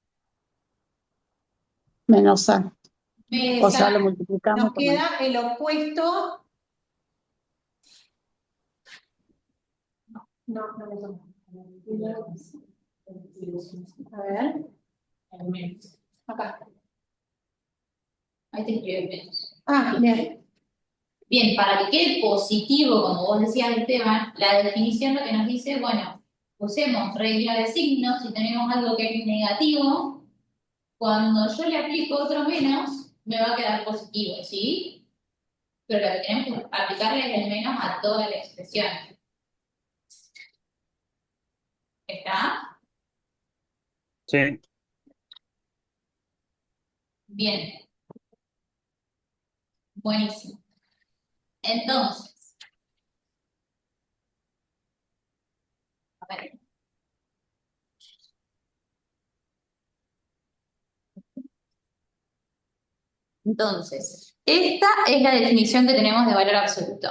[SPEAKER 13] Menos A. O sea, lo
[SPEAKER 1] Exacto.
[SPEAKER 13] multiplicamos
[SPEAKER 1] Nos
[SPEAKER 13] por menos.
[SPEAKER 1] queda el opuesto. No me tomo. A ver. Acá.
[SPEAKER 2] Ahí te escribo el menos.
[SPEAKER 1] Ah, bien.
[SPEAKER 2] Bien, para que quede positivo, como vos decías, Esteban, la definición lo que nos dice, bueno, usemos regla de signos, si tenemos algo que es negativo, cuando yo le aplico otro menos, me va a quedar positivo, ¿sí? Pero lo que tenemos que aplicarle es el menos a toda la expresión. ¿Está?
[SPEAKER 4] Sí.
[SPEAKER 2] Bien. Buenísimo. Entonces, a ver. Entonces, esta es la definición que tenemos de valor absoluto.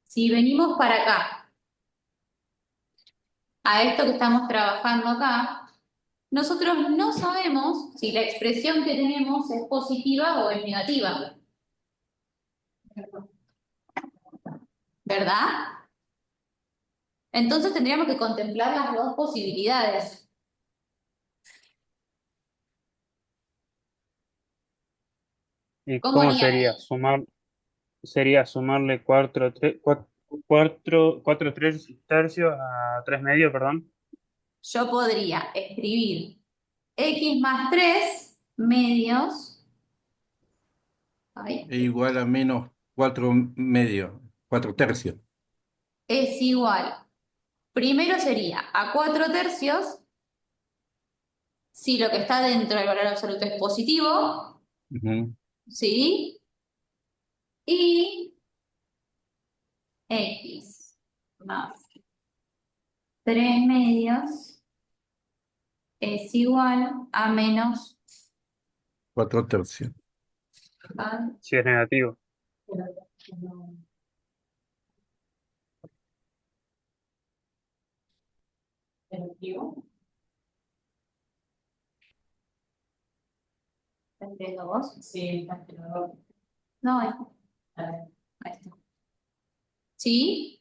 [SPEAKER 2] Si venimos para acá, a esto que estamos trabajando acá, nosotros no sabemos si la expresión que tenemos es positiva o es negativa. ¿Verdad? Entonces tendríamos que contemplar las dos posibilidades.
[SPEAKER 4] ¿Y
[SPEAKER 2] ¿Cómo
[SPEAKER 4] cómo
[SPEAKER 2] harían
[SPEAKER 4] sería?
[SPEAKER 2] ahí?
[SPEAKER 4] Sería sumarle 4 3 tercios a 3 medios, perdón.
[SPEAKER 2] Yo podría escribir x más 3 medios. Ay,
[SPEAKER 14] E igual a menos 4 medios, 4 tercios.
[SPEAKER 2] es igual. Primero sería a 4 tercios si lo que está dentro del valor absoluto es positivo,
[SPEAKER 14] Ujú.
[SPEAKER 2] ¿sí? Y x más 3 medios es igual a menos
[SPEAKER 14] 4 tercios.
[SPEAKER 4] Si es negativo.
[SPEAKER 2] entiendo vos.
[SPEAKER 12] Sí, está claro.
[SPEAKER 2] No, ahí está. ¿Sí?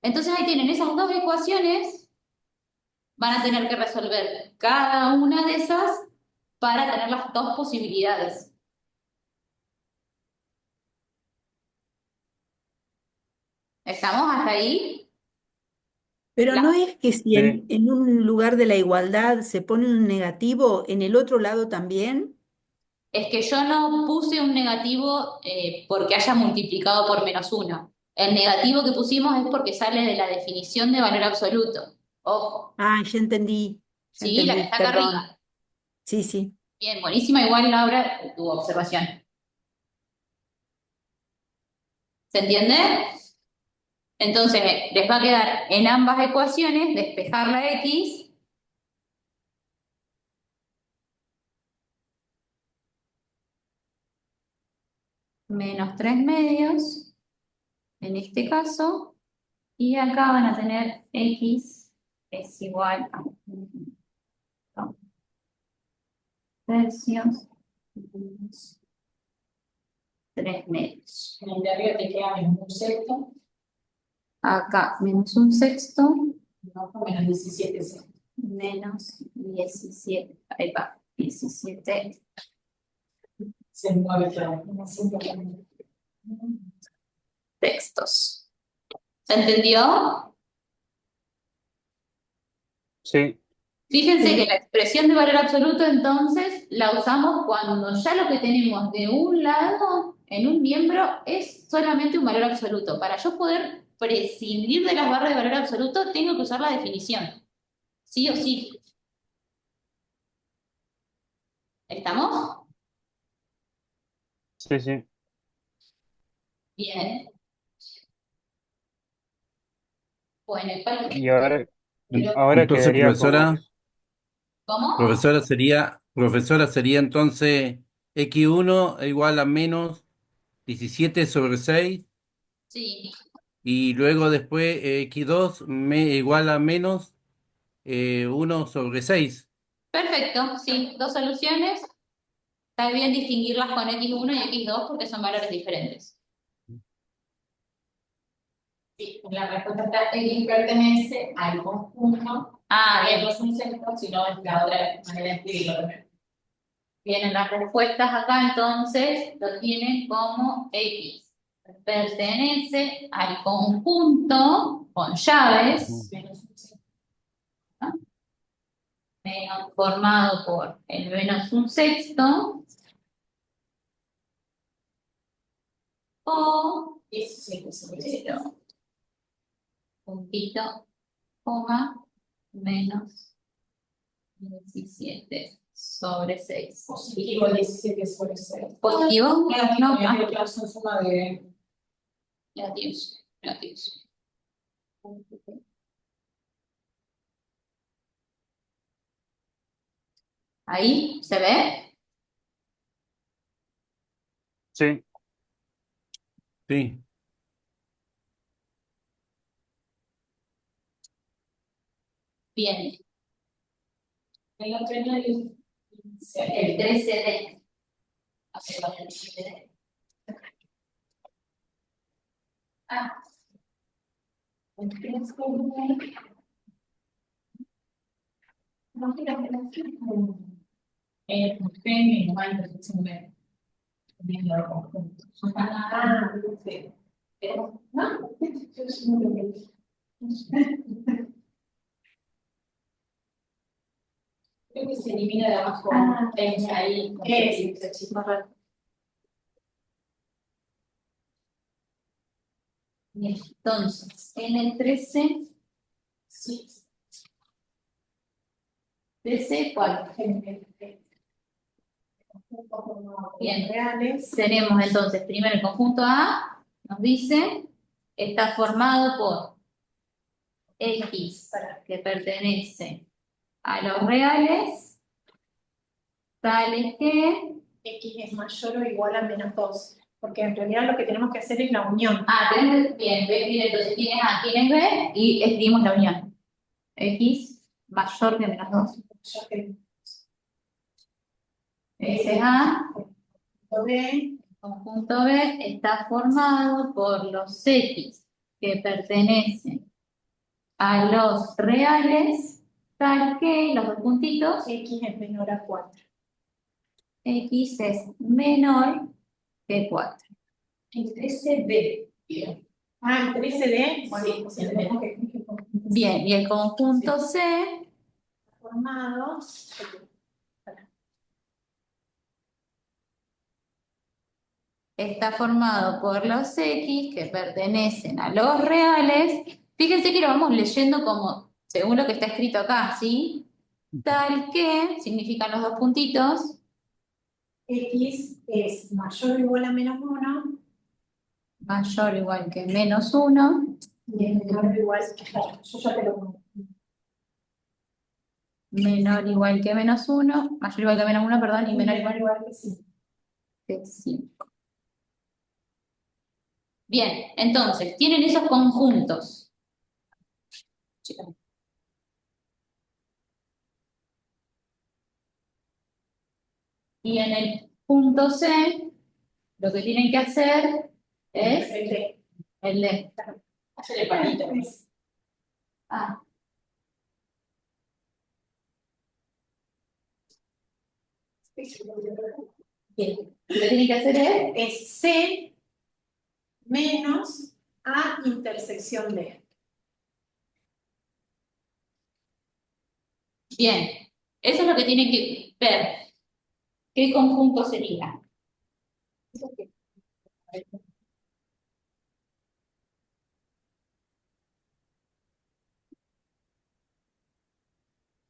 [SPEAKER 2] Entonces ahí tienen esas dos ecuaciones, van a tener que resolver cada una de esas para tener las dos posibilidades. ¿Estamos hasta ahí?
[SPEAKER 9] Pero no es que si
[SPEAKER 4] Sí,
[SPEAKER 9] en un lugar de la igualdad se pone un negativo, en el otro lado también.
[SPEAKER 2] Es que yo no puse un negativo porque haya multiplicado por -1. El negativo que pusimos es porque sale de la definición de valor absoluto. Ojo,
[SPEAKER 9] Ah, ya
[SPEAKER 2] ¿sí? La que
[SPEAKER 9] entendí,
[SPEAKER 2] está acá
[SPEAKER 9] perdón.
[SPEAKER 2] arriba.
[SPEAKER 9] Sí, sí.
[SPEAKER 2] Bien, buenísima igual Laura, tu observación. ¿Se entiende? Entonces, les va a quedar en ambas ecuaciones despejar la x menos 3 medios, en este caso, y acá van a tener x es igual a 2 tercios menos 3 medios.
[SPEAKER 12] En el de arriba te queda -1/6,
[SPEAKER 2] Acá menos 1/6
[SPEAKER 12] no, menos 17 sextos.
[SPEAKER 2] menos 17. Ahí va, 17
[SPEAKER 12] Se mueve todo.
[SPEAKER 2] textos. ¿Se entendió?
[SPEAKER 4] sí,
[SPEAKER 2] Fíjense que
[SPEAKER 9] Sí.
[SPEAKER 2] la expresión de valor absoluto entonces la usamos cuando ya lo que tenemos de un lado en un miembro es solamente un valor absoluto. Para yo poder prescindir de las barras de valor absoluto tengo que usar la definición. Sí o sí. ¿Estamos?
[SPEAKER 4] sí, sí.
[SPEAKER 2] Bien. Bueno, ¿y cuál?
[SPEAKER 4] Y ahora
[SPEAKER 14] Entonces,
[SPEAKER 4] quedaría como,
[SPEAKER 2] ¿Cómo?
[SPEAKER 14] profesora sería entonces X1 igual a menos 17/6
[SPEAKER 2] Sí.
[SPEAKER 14] y luego después X2 igual a menos 1/6.
[SPEAKER 2] Perfecto, sí. Dos soluciones. Está bien distinguirlas con X1 y X2 porque son valores diferentes.
[SPEAKER 12] Sí, la respuesta está X pertenece al conjunto.
[SPEAKER 2] Ah, bien.
[SPEAKER 12] No es un sexto, sino es la otra manera de escribirlo también.
[SPEAKER 2] Vienen las respuestas acá, entonces lo tienen como X. Pertenece al conjunto con llaves, ¿no? Menos formado por el -1/6 o 0, puntito, coma, menos 17/6.
[SPEAKER 12] Positivo 17/6.
[SPEAKER 2] ¿Positivo?
[SPEAKER 12] Negativo,
[SPEAKER 2] No,
[SPEAKER 12] negativo, que son suma de.
[SPEAKER 2] negativos, negativos. Ahí, ¿se ve?
[SPEAKER 4] sí,
[SPEAKER 14] Sí,
[SPEAKER 2] Bien.
[SPEAKER 12] El otro no es
[SPEAKER 2] El 13D. Hace con el 17D. Ah.
[SPEAKER 12] No, menos mal, entonces se me viendo el conjunto. Ah, sí. Pero, ¿no? Yo soy muy bien. Creo que se elimina de abajo. Ahí. ¿Qué es?
[SPEAKER 2] Bien, entonces, en el 13,
[SPEAKER 12] Sí.
[SPEAKER 2] 13, ¿cuál? Bien,
[SPEAKER 12] Reales.
[SPEAKER 2] tenemos entonces primero el conjunto A, nos dice, está formado por X que pertenece a los reales, tales que...
[SPEAKER 1] X es mayor o igual a -2, porque en realidad lo que tenemos que hacer es la unión.
[SPEAKER 2] Ah, bien, entonces tienes A, tienes B y escribimos la unión. X mayor que -2. Ese A,
[SPEAKER 1] B,
[SPEAKER 2] el conjunto B, está formado por los X que pertenecen a los reales, tal que los dos puntitos,
[SPEAKER 1] X es menor a 4.
[SPEAKER 2] X es menor que 4.
[SPEAKER 12] El 13B. Bien.
[SPEAKER 1] Ah, el 13D.
[SPEAKER 12] Sí, sí, tenemos que
[SPEAKER 2] Bien, y el conjunto C
[SPEAKER 1] Formado.
[SPEAKER 2] está formado por los X que pertenecen a los reales. Fíjense que lo vamos leyendo como según lo que está escrito acá, ¿sí? Tal que significan los dos puntitos.
[SPEAKER 1] X es mayor o igual a menos 1
[SPEAKER 2] Mayor o igual que menos 1.
[SPEAKER 1] y es menor o igual, yo ya te lo pongo.
[SPEAKER 2] Menor o igual que menos 1. Mayor o igual que menos 1, perdón, y menor o igual
[SPEAKER 1] que 5.
[SPEAKER 2] que 5. Bien, entonces, tienen esos conjuntos. Y en el punto C, lo que tienen que hacer es el D.
[SPEAKER 12] hacer el palito.
[SPEAKER 2] Ah. Bien. Lo que tienen que hacer
[SPEAKER 1] Es C menos A intersección D.
[SPEAKER 2] Bien, eso es lo que tienen que ver. ¿Qué conjunto sería?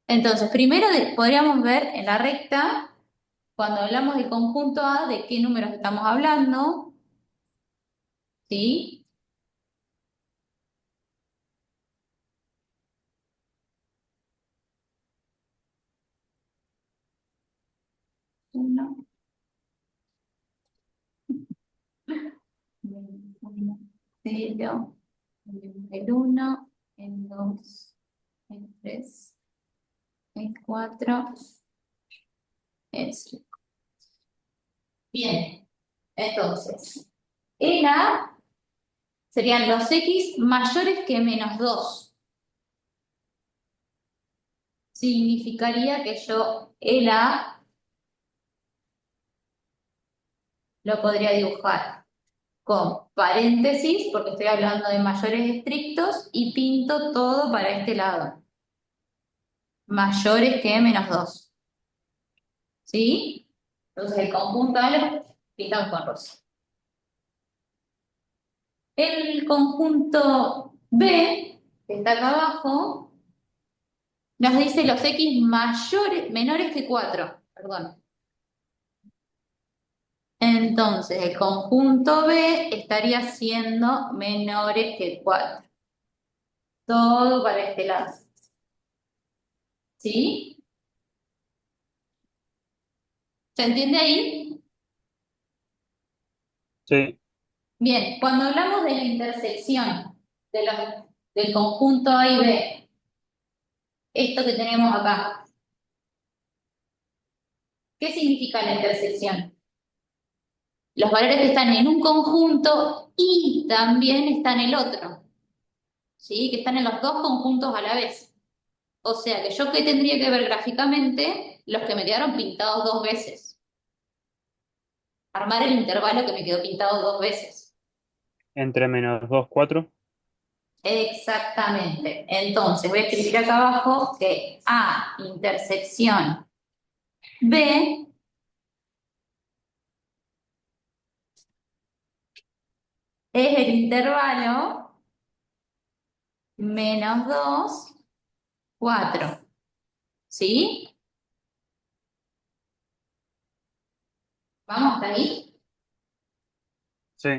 [SPEAKER 2] Entonces, primero podríamos ver en la recta, cuando hablamos del conjunto A, de qué números estamos hablando. ¿Sí? Uno. Cero. El 1, el 2, el 3, el 4, el 5. Bien, entonces, el A serían los X mayores que menos 2. Significaría que yo el A lo podría dibujar con paréntesis, porque estoy hablando de mayores estrictos, y pinto todo para este lado. Mayores que menos 2. ¿Sí? Entonces el conjunto A lo pintamos con rosa. El conjunto B, que está acá abajo, nos dice los X menores que 4. Perdón. Entonces, el conjunto B estaría siendo menores que 4. Todo para este lado. ¿Sí? ¿Se entiende ahí?
[SPEAKER 4] Sí.
[SPEAKER 2] Bien, cuando hablamos de la intersección del conjunto A y B, esto que tenemos acá, ¿qué significa la intersección? Los valores que están en un conjunto y también están en el otro. ¿Sí? Que están en los dos conjuntos a la vez. O sea que yo, ¿qué tendría que ver gráficamente? Los que me quedaron pintados 2 veces. Armar el intervalo que me quedó pintado 2 veces.
[SPEAKER 4] Entre menos 2, 4.
[SPEAKER 2] Exactamente. Entonces voy a escribir acá abajo que A intersección B es el intervalo menos 2, 4. ¿Sí? ¿Vamos hasta ahí?
[SPEAKER 4] Sí.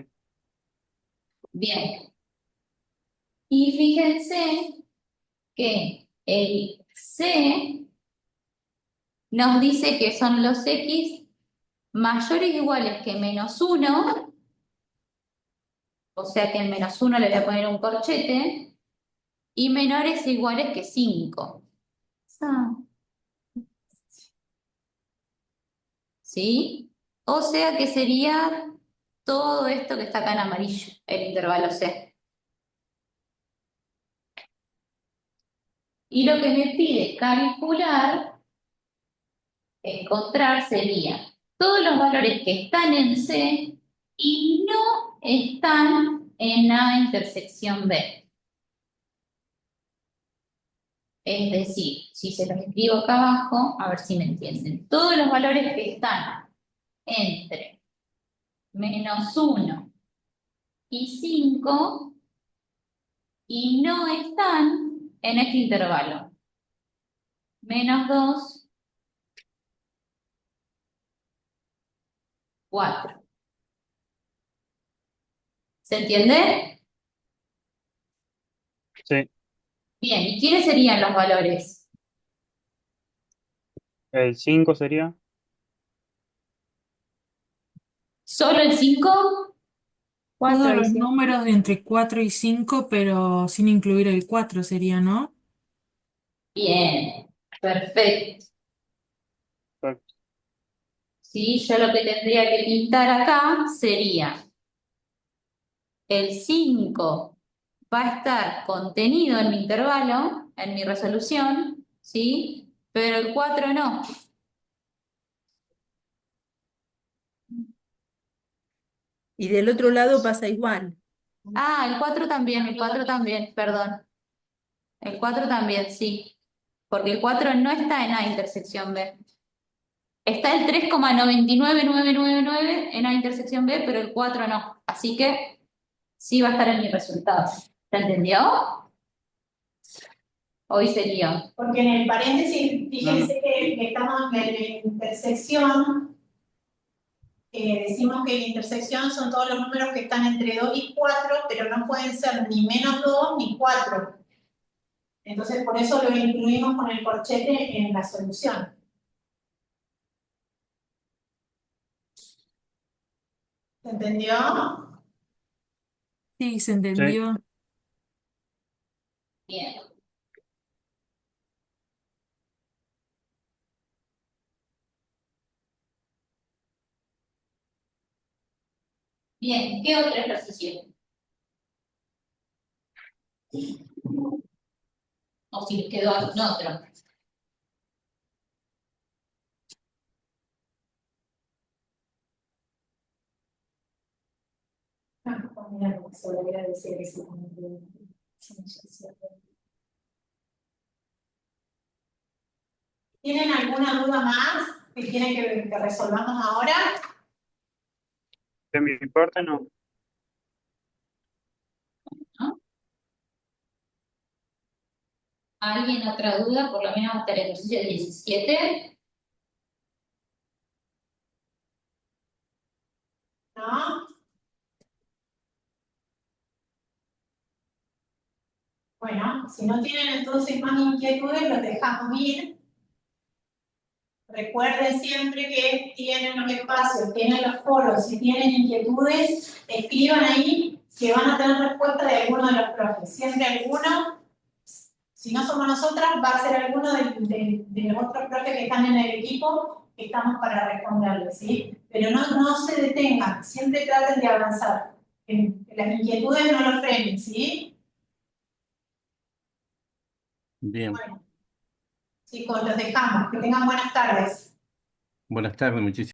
[SPEAKER 2] Bien. Y fíjense que el C nos dice que son los X mayores o iguales que menos 1, o sea que en menos 1 le voy a poner un corchete, y menores o iguales que 5. ¿sí? O sea que sería todo esto que está acá en amarillo, el intervalo C. Y lo que me pide calcular, encontrar, sería todos los valores que están en C y no están en A intersección B. Es decir, si se los escribo acá abajo, a ver si me entienden. Todos los valores que están entre -1 y 5 y no están en este intervalo. -2, 4. ¿Se entiende?
[SPEAKER 4] Sí.
[SPEAKER 2] Bien, ¿y quiénes serían los valores?
[SPEAKER 4] El 5 sería.
[SPEAKER 2] ¿Solo el 5?
[SPEAKER 15] Todos
[SPEAKER 5] 4 y
[SPEAKER 15] los
[SPEAKER 5] 5.
[SPEAKER 15] números de entre 4 y 5, pero sin incluir el 4 sería, ¿no?
[SPEAKER 2] Bien, perfecto.
[SPEAKER 4] Perfecto.
[SPEAKER 2] ¿Sí? Yo lo que tendría que pintar acá sería el 5 va a estar contenido en mi intervalo, en mi resolución, ¿sí? Pero el 4 no.
[SPEAKER 9] Y del otro lado pasa igual.
[SPEAKER 2] Ah, el 4 también, perdón. El 4 también, sí. Porque el 4 no está en A intersección B. Está el 3,99999 en A intersección B, pero el 4 no. Así que sí va a estar en mi resultado. ¿Se entendió? Hoy sería.
[SPEAKER 1] Porque en el paréntesis,
[SPEAKER 4] No,
[SPEAKER 1] fíjense que estamos en la intersección, decimos que la intersección son todos los números que están entre 2 y 4, pero no pueden ser ni -2 ni 4. Entonces, por eso lo incluimos con el corchete en la solución. ¿Se entendió?
[SPEAKER 15] Sí, se
[SPEAKER 4] sí.
[SPEAKER 15] entendió.
[SPEAKER 2] Bien. Bien, ¿qué otro ejercicio? O si les quedó algún otro.
[SPEAKER 1] ¿Tienen alguna duda más que quieren que resolvamos ahora?
[SPEAKER 4] De mi parte, no.
[SPEAKER 2] ¿No? ¿Alguien otra duda? Por lo menos hasta el ejercicio 17.
[SPEAKER 1] ¿No? Bueno, si no tienen entonces más inquietudes, los dejamos ir. Recuerden siempre que tienen los espacios, tienen los foros, si tienen inquietudes, escriban ahí que van a tener respuesta de alguno de los profes. Siempre alguno, si no somos nosotras, va a ser alguno de los otros profes que están en el equipo que estamos para responderles, ¿sí? Pero no se detengan, siempre traten de avanzar. Que las inquietudes no los frenen, ¿sí?
[SPEAKER 14] Bien.
[SPEAKER 1] Bueno, chicos, los dejamos. Que tengan buenas tardes.
[SPEAKER 14] Buenas tardes, muchísimas